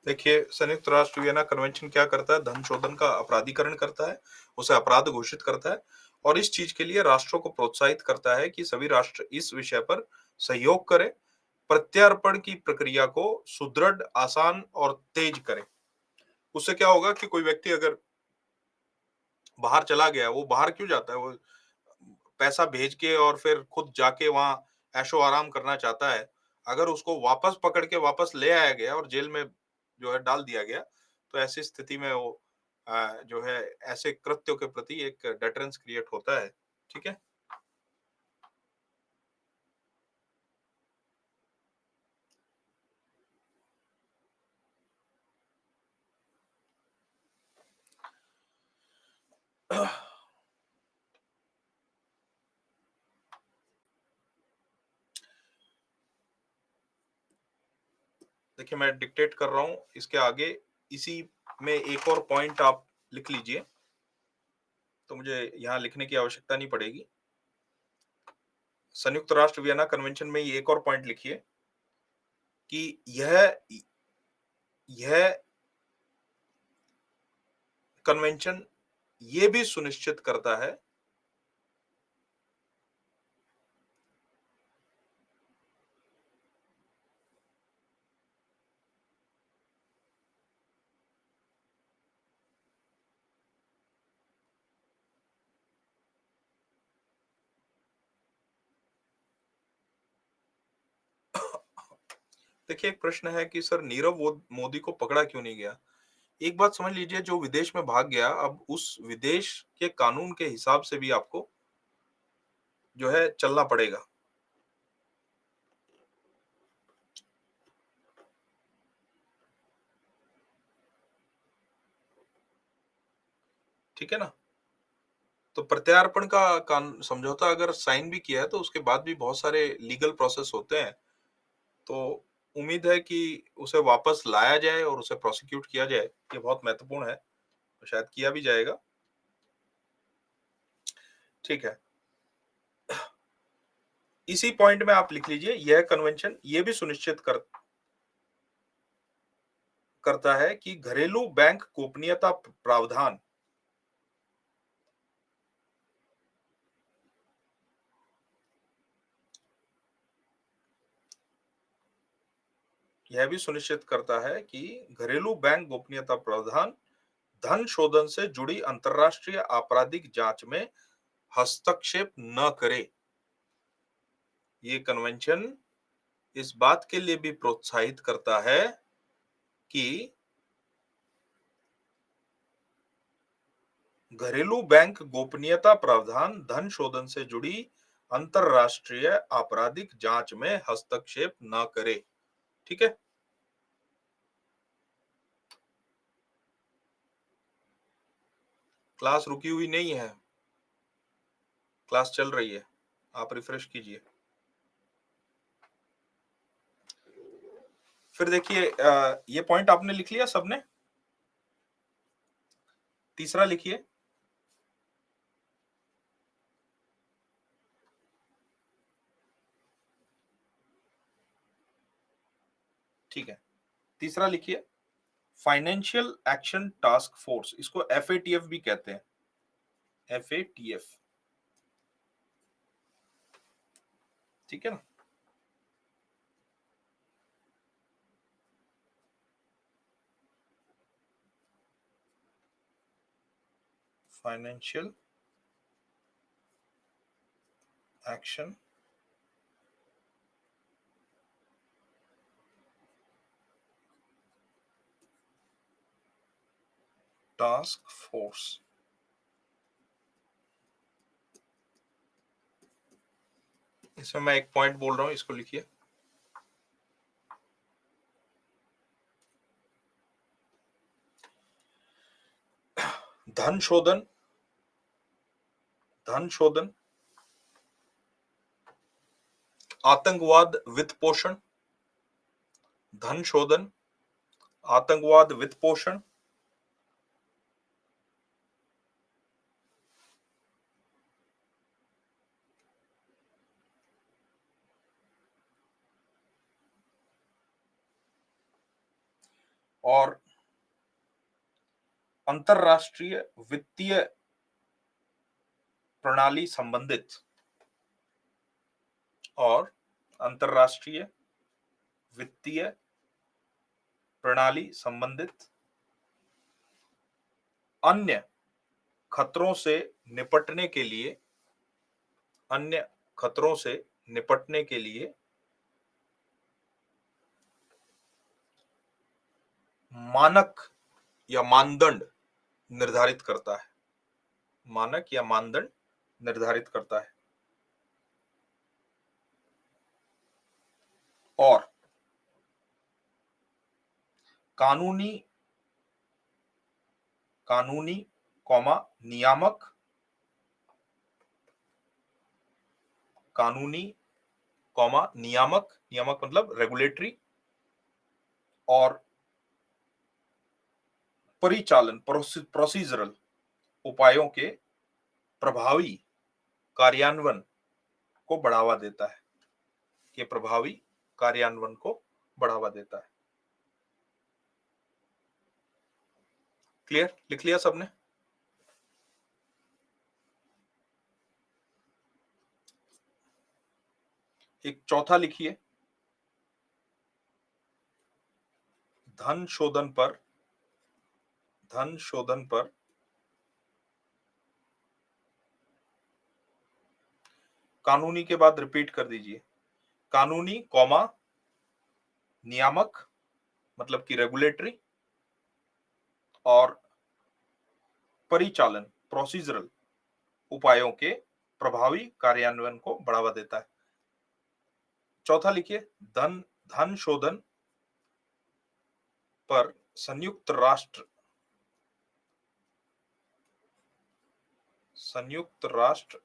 देखिए, संयुक्त राष्ट्र वियना कन्वेंशन क्या करता है? धन शोधन का अपराधीकरण करता है, उसे अपराध घोषित करता है और इस चीज के लिए राष्ट्रों को प्रोत्साहित करता है कि सभी राष्ट्र इस विषय पर सहयोग करें, प्रत्यार्पण की प्रक्रिया को सुदृढ़, आसान और तेज करें। उससे क्या होगा कि कोई व्यक्ति अगर बाहर चला गया, वो बाहर क्यों जाता है? वो पैसा भेज के और फिर खुद जाके वहां ऐशो आराम करना चाहता है। अगर उसको वापस पकड़ के वापस ले आया गया और जेल में जो है डाल दिया गया, तो ऐसी स्थिति में वो जो है ऐसे कृत्यों के प्रति एक डेटरेंस क्रिएट होता है। ठीक है। देखिए, मैं डिक्टेट कर रहा हूं, इसके आगे इसी में एक और पॉइंट आप लिख लीजिए, तो मुझे यहाँ लिखने की आवश्यकता नहीं पड़ेगी। संयुक्त राष्ट्र वियना कन्वेंशन में ये एक और पॉइंट लिखिए कि यह कन्वेंशन ये भी सुनिश्चित करता है। देखिए, एक प्रश्न है कि सर नीरव मोदी को पकड़ा क्यों नहीं गया? एक बात समझ लीजिए, जो विदेश में भाग गया, अब उस विदेश के कानून के हिसाब से भी आपको जो है चलना पड़ेगा। ठीक है ना? तो प्रत्यार्पण का समझौता अगर साइन भी किया है तो उसके बाद भी बहुत सारे लीगल प्रोसेस होते हैं। तो उम्मीद है कि उसे वापस लाया जाए और उसे प्रोसिक्यूट किया जाए। ये बहुत महत्वपूर्ण है। तो शायद किया भी जाएगा। ठीक है। इसी पॉइंट में आप लिख लीजिए, यह कन्वेंशन ये भी सुनिश्चित करता है कि घरेलू बैंक गोपनीयता प्रावधान यह भी सुनिश्चित करता है कि घरेलू बैंक गोपनीयता प्रावधान धन शोधन से जुड़ी अंतरराष्ट्रीय आपराधिक जांच में हस्तक्षेप न करे। ये कन्वेंशन इस बात के लिए भी प्रोत्साहित करता है कि घरेलू बैंक गोपनीयता प्रावधान धन शोधन से जुड़ी अंतरराष्ट्रीय आपराधिक जांच में हस्तक्षेप न करे। ठीक है। क्लास रुकी हुई नहीं है, क्लास चल रही है। आप रिफ्रेश कीजिए। फिर देखिए, ये पॉइंट आपने लिख लिया सबने? तीसरा लिखिए। ठीक है, तीसरा लिखिए, फाइनेंशियल एक्शन टास्क फोर्स, इसको एफएटीएफ भी कहते हैं। एफएटीएफ, ठीक है ना? Financial action task force. इसमें मैं एक पॉइंट बोल रहा हूं, इसको लिखिए। धन शोधन, धन शोधन, आतंकवाद वित्त पोषण, धन शोधन, आतंकवाद वित्त पोषण, और अंतरराष्ट्रीय वित्तीय प्रणाली संबंधित, और अंतरराष्ट्रीय वित्तीय प्रणाली संबंधित अन्य खतरों से निपटने के लिए, अन्य खतरों से निपटने के लिए मानक या मानदंड निर्धारित करता है। मानक या मानदंड निर्धारित करता है। और कानूनी, कानूनी कौमा नियामक, कानूनी कौमा नियामक, नियामक मतलब रेगुलेटरी, और परिचालन प्रोसीजरल उपायों के प्रभावी कार्यान्वयन को बढ़ावा देता है। के प्रभावी कार्यान्वयन को बढ़ावा देता है। क्लियर? लिख लिया सबने? एक चौथा लिखिए, धन शोधन पर, धन शोधन पर कानूनी के बाद रिपीट कर दीजिए, कानूनी कौमा नियामक मतलब कि रेगुलेटरी, और परिचालन प्रोसीजरल उपायों के प्रभावी कार्यान्वयन को बढ़ावा देता है। चौथा लिखिए, धन धन शोधन पर संयुक्त राष्ट्र संयुक्त राष्ट्र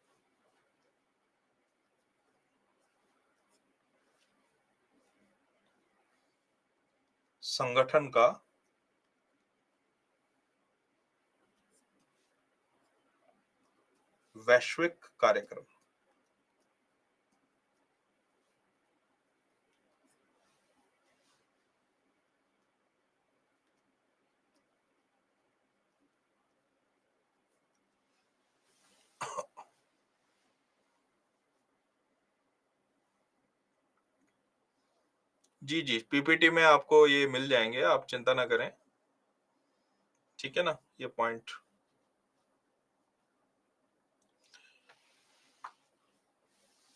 संगठन का वैश्विक कार्यक्रम। जी जी, पीपीटी में आपको ये मिल जाएंगे, आप चिंता ना करें। ठीक है ना, ये पॉइंट।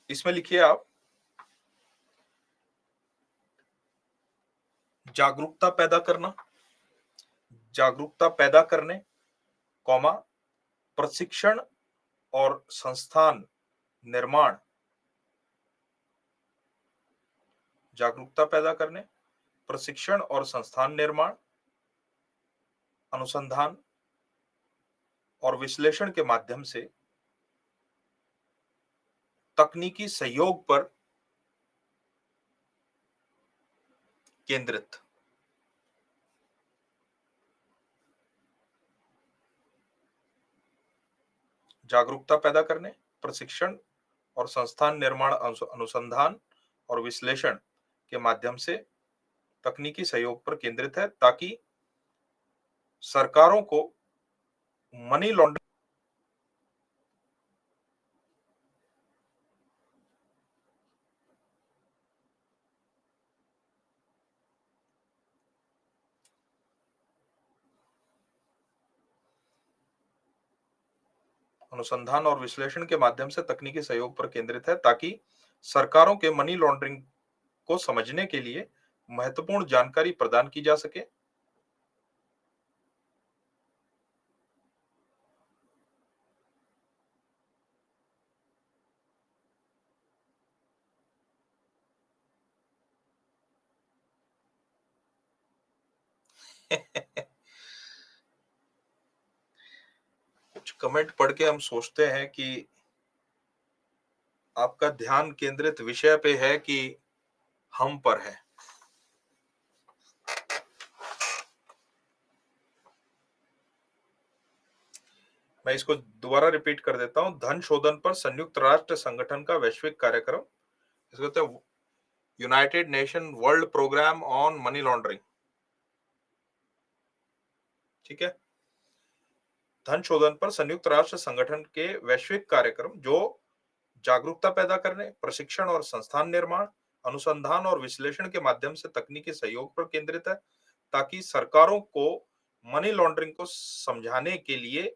इसमें लिखिए आप, जागरूकता पैदा करना, जागरूकता पैदा करने, कॉमा, प्रशिक्षण और संस्थान निर्माण, जागरूकता पैदा करने, प्रशिक्षण और संस्थान निर्माण, अनुसंधान और विश्लेषण के माध्यम से तकनीकी सहयोग पर केंद्रित। जागरूकता पैदा करने, प्रशिक्षण और संस्थान निर्माण, अनुसंधान और विश्लेषण के माध्यम से तकनीकी सहयोग पर केंद्रित है, ताकि सरकारों को मनी लॉन्ड्रिंग, अनुसंधान और विश्लेषण के माध्यम से तकनीकी सहयोग पर केंद्रित है, ताकि सरकारों के मनी लॉन्ड्रिंग को समझने के लिए महत्वपूर्ण जानकारी प्रदान की जा सके। कुछ कमेंट पढ़ के हम सोचते हैं कि आपका ध्यान केंद्रित विषय पे है कि हम पर है। मैं इसको दोबारा रिपीट कर देता हूं, धन शोधन पर संयुक्त राष्ट्र संगठन का वैश्विक कार्यक्रम, इसको कहते हैं United nation world program on money laundering. ठीक है, धन शोधन पर संयुक्त राष्ट्र संगठन के वैश्विक कार्यक्रम जो जागरूकता पैदा करने, प्रशिक्षण और संस्थान निर्माण, अनुसंधान और विश्लेषण के माध्यम से तकनीकी सहयोग पर केंद्रित है, ताकि सरकारों को मनी लॉन्ड्रिंग को समझाने के लिए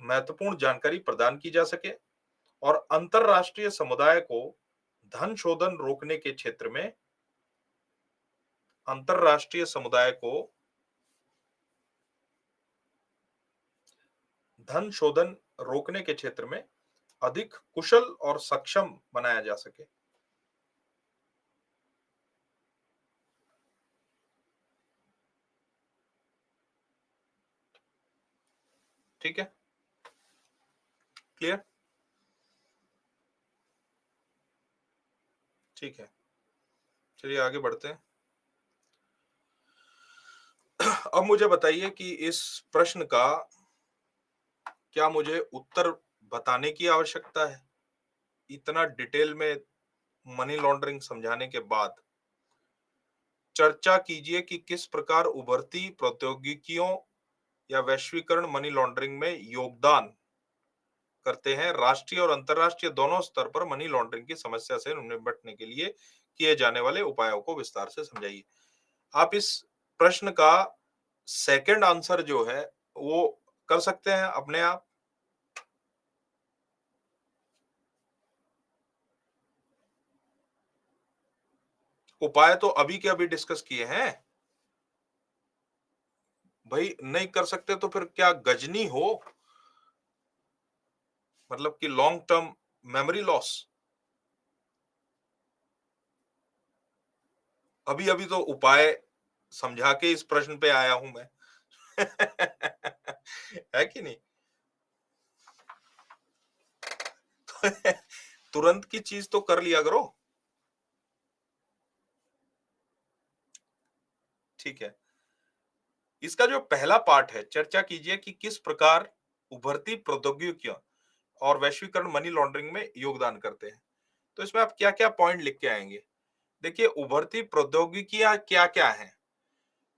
महत्वपूर्ण जानकारी प्रदान की जा सके और अंतरराष्ट्रीय समुदाय को धन शोधन रोकने के क्षेत्र में, अंतरराष्ट्रीय समुदाय को धन शोधन रोकने के क्षेत्र में अधिक कुशल और सक्षम बनाया जा सके। ठीक है, क्लियर? ठीक है, चलिए आगे बढ़ते हैं। अब मुझे बताइए कि इस प्रश्न का क्या मुझे उत्तर बताने की आवश्यकता है? इतना डिटेल में मनी लॉन्ड्रिंग समझाने के बाद चर्चा कीजिए कि किस प्रकार उभरती प्रौद्योगिकियों या वैश्वीकरण मनी लॉन्ड्रिंग में योगदान करते हैं। राष्ट्रीय और अंतर्राष्ट्रीय दोनों स्तर पर मनी लॉन्ड्रिंग की समस्या से निपटने के लिए किए जाने वाले उपायों को विस्तार से समझाइए। आप इस प्रश्न का सेकंड आंसर जो है वो कर सकते हैं अपने आप। उपाय तो अभी के अभी डिस्कस किए हैं भाई, नहीं कर सकते तो फिर क्या गजनी हो, मतलब कि लॉन्ग टर्म मेमोरी लॉस। अभी अभी तो उपाय समझा के इस प्रश्न पे आया हूं मैं। है कि नहीं? तुरंत की चीज तो कर लिया करो। ठीक है। इसका जो पहला पार्ट है, चर्चा कीजिए कि किस प्रकार उभरती प्रौद्योगिकियां और वैश्वीकरण मनी लॉन्ड्रिंग में योगदान करते हैं। तो इसमें आप क्या क्या पॉइंट लिख के आएंगे? देखिए, उभरती प्रौद्योगिकियां क्या क्या हैं।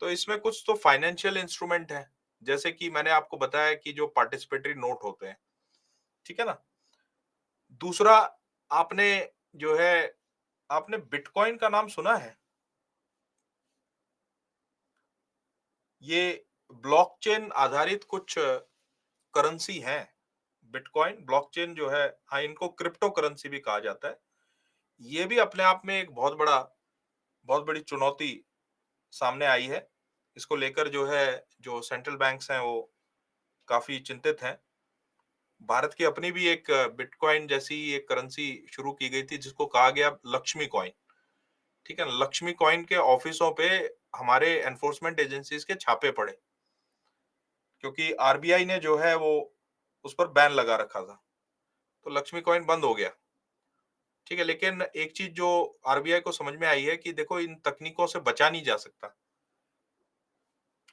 तो इसमें कुछ तो फाइनेंशियल इंस्ट्रूमेंट है, जैसे कि मैंने आपको बताया कि जो पार्टिसिपेटरी नोट होते हैं, ठीक है ना। दूसरा, आपने जो है, आपने बिटकॉइन का नाम सुना है? ये ब्लॉकचेन आधारित कुछ करेंसी है। बिटकॉइन ब्लॉकचेन जो है, हाँ, इनको क्रिप्टो करेंसी भी कहा जाता है। ये भी अपने आप में एक बहुत बड़ी चुनौती सामने आई है। इसको लेकर जो है, जो सेंट्रल बैंक्स हैं वो काफी चिंतित हैं। भारत की अपनी भी एक बिटकॉइन जैसी एक करेंसी शुरू की गई थी, जिसको कहा गया लक्ष्मी कॉइन। ठीक है ना। लक्ष्मी कॉइन के ऑफिसों पे हमारे एनफोर्समेंट एजेंसीज के छापे पड़े, क्योंकि आरबीआई ने जो है वो उस पर बैन लगा रखा था। तो लक्ष्मी कॉइन बंद हो गया। ठीक है, लेकिन एक चीज जो आरबीआई को समझ में आई है कि देखो, इन तकनीकों से बचा नहीं जा सकता।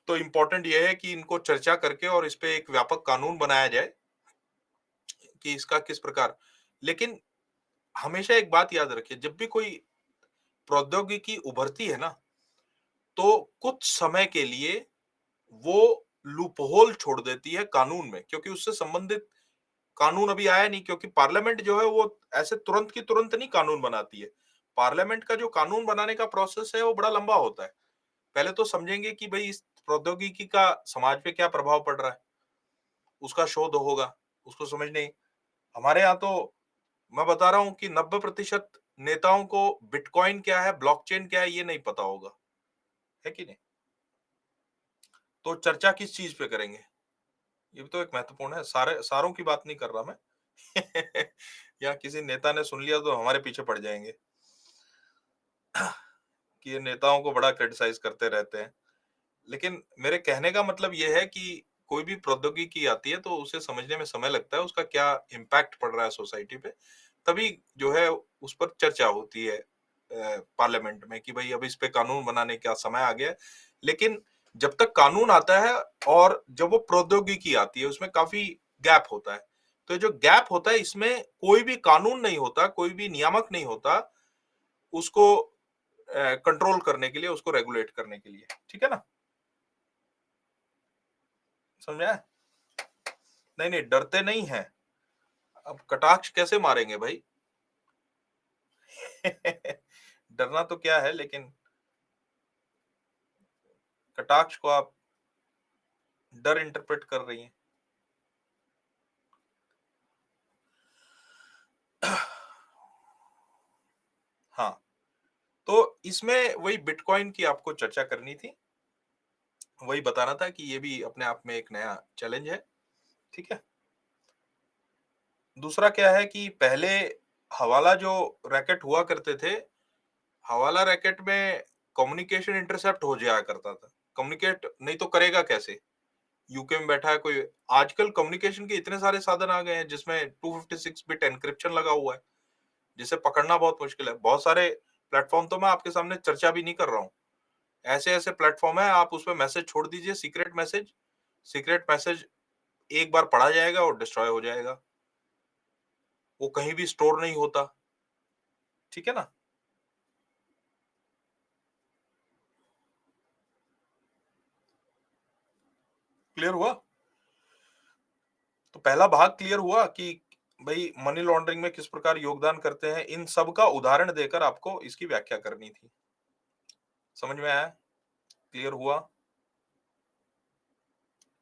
तो इम्पोर्टेंट ये है कि इनको चर्चा करके और इस पे एक व्यापक कानून बनाया जाए कि इसका किस प्रकार। लेकिन हमेशा एक बात याद रखिए, जब भी कोई प्रौद्योगिकी उभरती है ना, तो कुछ समय के लिए वो लूपहोल छोड़ देती है कानून में, क्योंकि उससे संबंधित कानून अभी आया नहीं, क्योंकि पार्लियामेंट जो है वो ऐसे तुरंत की तुरंत नहीं कानून बनाती है। पार्लियामेंट का जो कानून बनाने का प्रोसेस है वो बड़ा लंबा होता है। पहले तो समझेंगे कि भाई इस प्रौद्योगिकी का समाज पे क्या प्रभाव पड़ रहा है, उसका शोध होगा, उसको समझने। हमारे यहाँ तो मैं बता रहा हूँ कि 90% नेताओं को बिटकॉइन क्या है, ब्लॉकचेन क्या है, ये नहीं पता होगा, है कि नहीं। तो चर्चा किस चीज पे करेंगे, ये भी तो एक महत्वपूर्ण है। सारों की बात नहीं कर रहा मैं। या किसी नेता ने सुन लिया तो हमारे पीछे पड़ जाएंगे कि ये नेताओं को बड़ा क्रिटिसाइज करते रहते हैं। लेकिन मेरे कहने का मतलब ये है कि कोई भी प्रौद्योगिकी आती है तो उसे समझने में समय लगता है, उसका क्या इम्पैक्ट पड़ रहा है सोसाइटी पे, तभी जो है उस पर चर्चा होती है पार्लियामेंट में कि भाई अब इस पे कानून बनाने का समय आ गया है। लेकिन जब तक कानून आता है और जब वो प्रौद्योगिकी आती है, उसमें काफी गैप होता है। तो जो गैप होता है, इसमें कोई भी कानून नहीं होता, कोई भी नियामक नहीं होता उसको कंट्रोल करने के लिए, उसको रेगुलेट करने के लिए। ठीक है ना। समझ में आया? नहीं नहीं, डरते नहीं हैं। अब कटाक्ष कैसे मारेंगे भाई? डरना तो क्या है, लेकिन कटाक्ष को आप डर इंटरप्रेट कर रही हैं। हाँ, तो इसमें वही बिटकॉइन की आपको चर्चा करनी थी। वही बताना था कि ये भी अपने आप में एक नया चैलेंज है। ठीक है। दूसरा क्या है कि पहले हवाला जो रैकेट हुआ करते थे, हवाला रैकेट में कम्युनिकेशन इंटरसेप्ट हो जाया करता था। कम्युनिकेट नहीं तो करेगा कैसे? यूके में बैठा है कोई। आजकल कम्युनिकेशन के इतने सारे साधन आ गए हैं जिसमें 256 बिट एन्क्रिप्शन लगा हुआ है, जिसे पकड़ना बहुत मुश्किल है। बहुत सारे प्लेटफॉर्म तो मैं आपके सामने चर्चा भी नहीं कर रहा हूँ। ऐसे ऐसे प्लेटफॉर्म है, आप उसमें मैसेज छोड़ दीजिए, सीक्रेट मैसेज। सीक्रेट मैसेज एक बार पढ़ा जाएगा और डिस्ट्रॉय हो जाएगा, वो कहीं भी स्टोर नहीं होता। ठीक है ना। क्लियर हुआ? तो पहला भाग क्लियर हुआ कि भाई मनी लॉन्ड्रिंग में किस प्रकार योगदान करते हैं। इन सब का उदाहरण देकर आपको इसकी व्याख्या करनी थी। समझ में आया? क्लियर हुआ?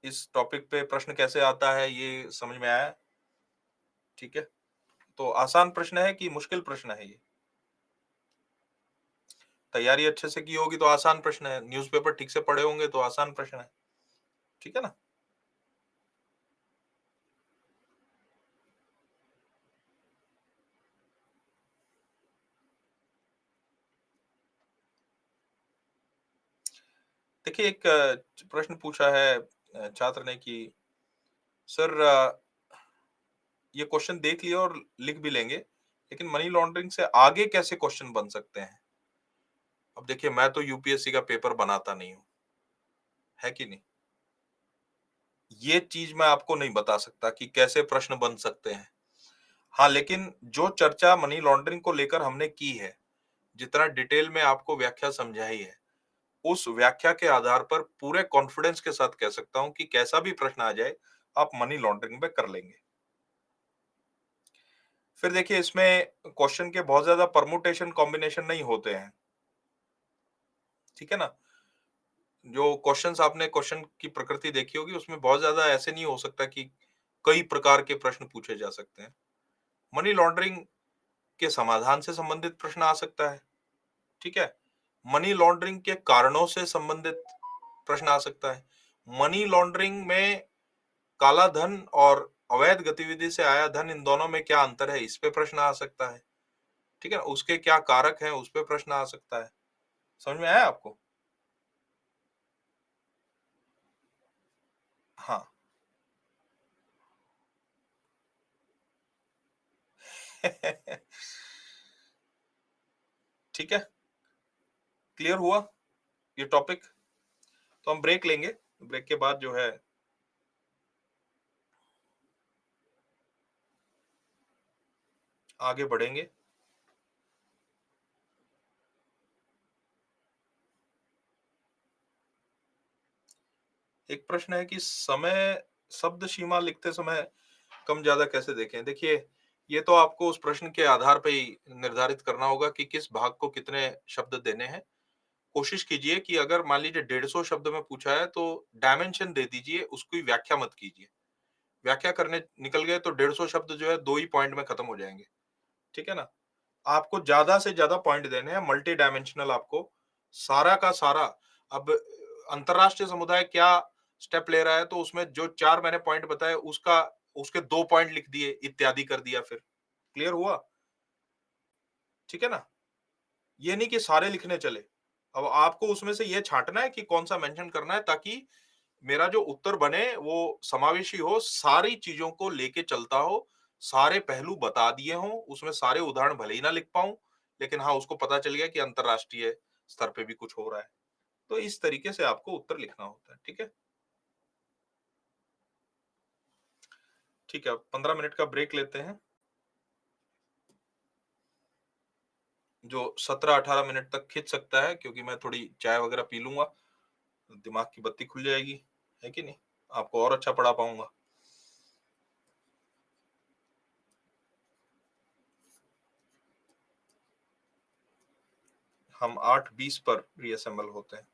इस टॉपिक पे प्रश्न कैसे आता है ये समझ में आया? ठीक है। तो आसान प्रश्न है कि मुश्किल प्रश्न है ये? तैयारी अच्छे से की होगी तो आसान प्रश्न है, न्यूज़पेपर ठीक से पढ़े होंगे तो आसान प्रश्न है। ठीक है ना। देखिए, एक प्रश्न पूछा है छात्र ने कि सर, ये क्वेश्चन देख लिया और लिख भी लेंगे, लेकिन मनी लॉन्ड्रिंग से आगे कैसे क्वेश्चन बन सकते हैं? अब देखिए, मैं तो यूपीएससी का पेपर बनाता नहीं हूँ, है कि नहीं? ये चीज मैं आपको नहीं बता सकता कि कैसे प्रश्न बन सकते हैं। हाँ, लेकिन जो चर्चा मनी लॉन्ड्रिंग को लेकर हमने की है, जितना डिटेल में आपको व्याख्या समझाई है, उस व्याख्या के आधार पर पूरे कॉन्फिडेंस के साथ कह सकता हूँ कि कैसा भी प्रश्न आ जाए, आप मनी लॉन्ड्रिंग में कर लेंगे। फिर देखिए, इसमें क्वेश्चन के बहुत ज्यादा परमुटेशन कॉम्बिनेशन नहीं होते हैं, ठीक है ना? जो क्वेश्चंस आपने क्वेश्चन की प्रकृति देखी होगी, उसमें बहुत ज्यादा ऐसे नहीं हो सकता कि कई प्रकार के प्रश्न पूछे जा सकते हैं। मनी लॉन्ड्रिंग के समाधान से संबंधित प्रश्न आ सकता है, ठीक है? मनी लॉन्ड्रिंग के कारणों से संबंधित प्रश्न आ सकता है। मनी लॉन्ड्रिंग में काला धन और अवैध गतिविधि से आया धन, इन दोनों में क्या अंतर है, इस पे प्रश्न आ सकता है, ठीक है ना? उसके क्या कारक हैं, उस पे प्रश्न आ सकता है। समझ में आया आपको? हाँ। ठीक है, क्लियर हुआ ये टॉपिक? तो हम ब्रेक लेंगे, ब्रेक के बाद जो है आगे बढ़ेंगे। एक प्रश्न है कि समय शब्द सीमा लिखते समय कम ज्यादा कैसे देखें? देखिए, ये तो आपको उस प्रश्न के आधार पे ही निर्धारित करना होगा कि किस भाग को कितने शब्द देने हैं। कोशिश कीजिए कि अगर मान लीजिए 150 शब्द में पूछा है, तो डायमेंशन दे दीजिए, उसकी व्याख्या मत कीजिए। व्याख्या करने निकल गए तो 150 शब्द जो है 2 ही पॉइंट में खत्म हो जाएंगे, ठीक है ना? आपको ज्यादा से ज्यादा पॉइंट देने हैं, मल्टी डायमेंशनल आपको सारा का सारा। अब अंतरराष्ट्रीय समुदाय क्या स्टेप ले रहा है, तो उसमें जो 4 मैंने पॉइंट बताए, उसका उसके 2 पॉइंट लिख दिए, इत्यादि कर दिया फिर। क्लियर हुआ? ठीक है ना? ये नहीं कि सारे लिखने चले। अब आपको उसमें से ये छांटना है कि कौन-सा मेंशन करना है, ताकि मेरा जो उत्तर बने वो समावेशी हो, सारी चीज़ों को लेके चलता हो, सारे पहलू बता दिए हों, उसमें सारे उदाहरण भले ही ना लिख पाऊँ, लेकिन हाँ, उसको पता चल गया कि अंतरराष्ट्रीय स्तर पे भी कुछ हो रहा है। तो इस तरीके से आपको उत्तर लिखना होता है, ठीक है? ठीक है, अब 15 मिनट का ब्रेक लेते हैं, जो 17-18 मिनट तक खींच सकता है, क्योंकि मैं थोड़ी चाय वगैरह पी लूँगा, दिमाग की बत्ती खुल जाएगी, है कि नहीं? आपको और अच्छा पढ़ा पाऊँगा। हम 8:20 पर रीअसेंबल होते हैं।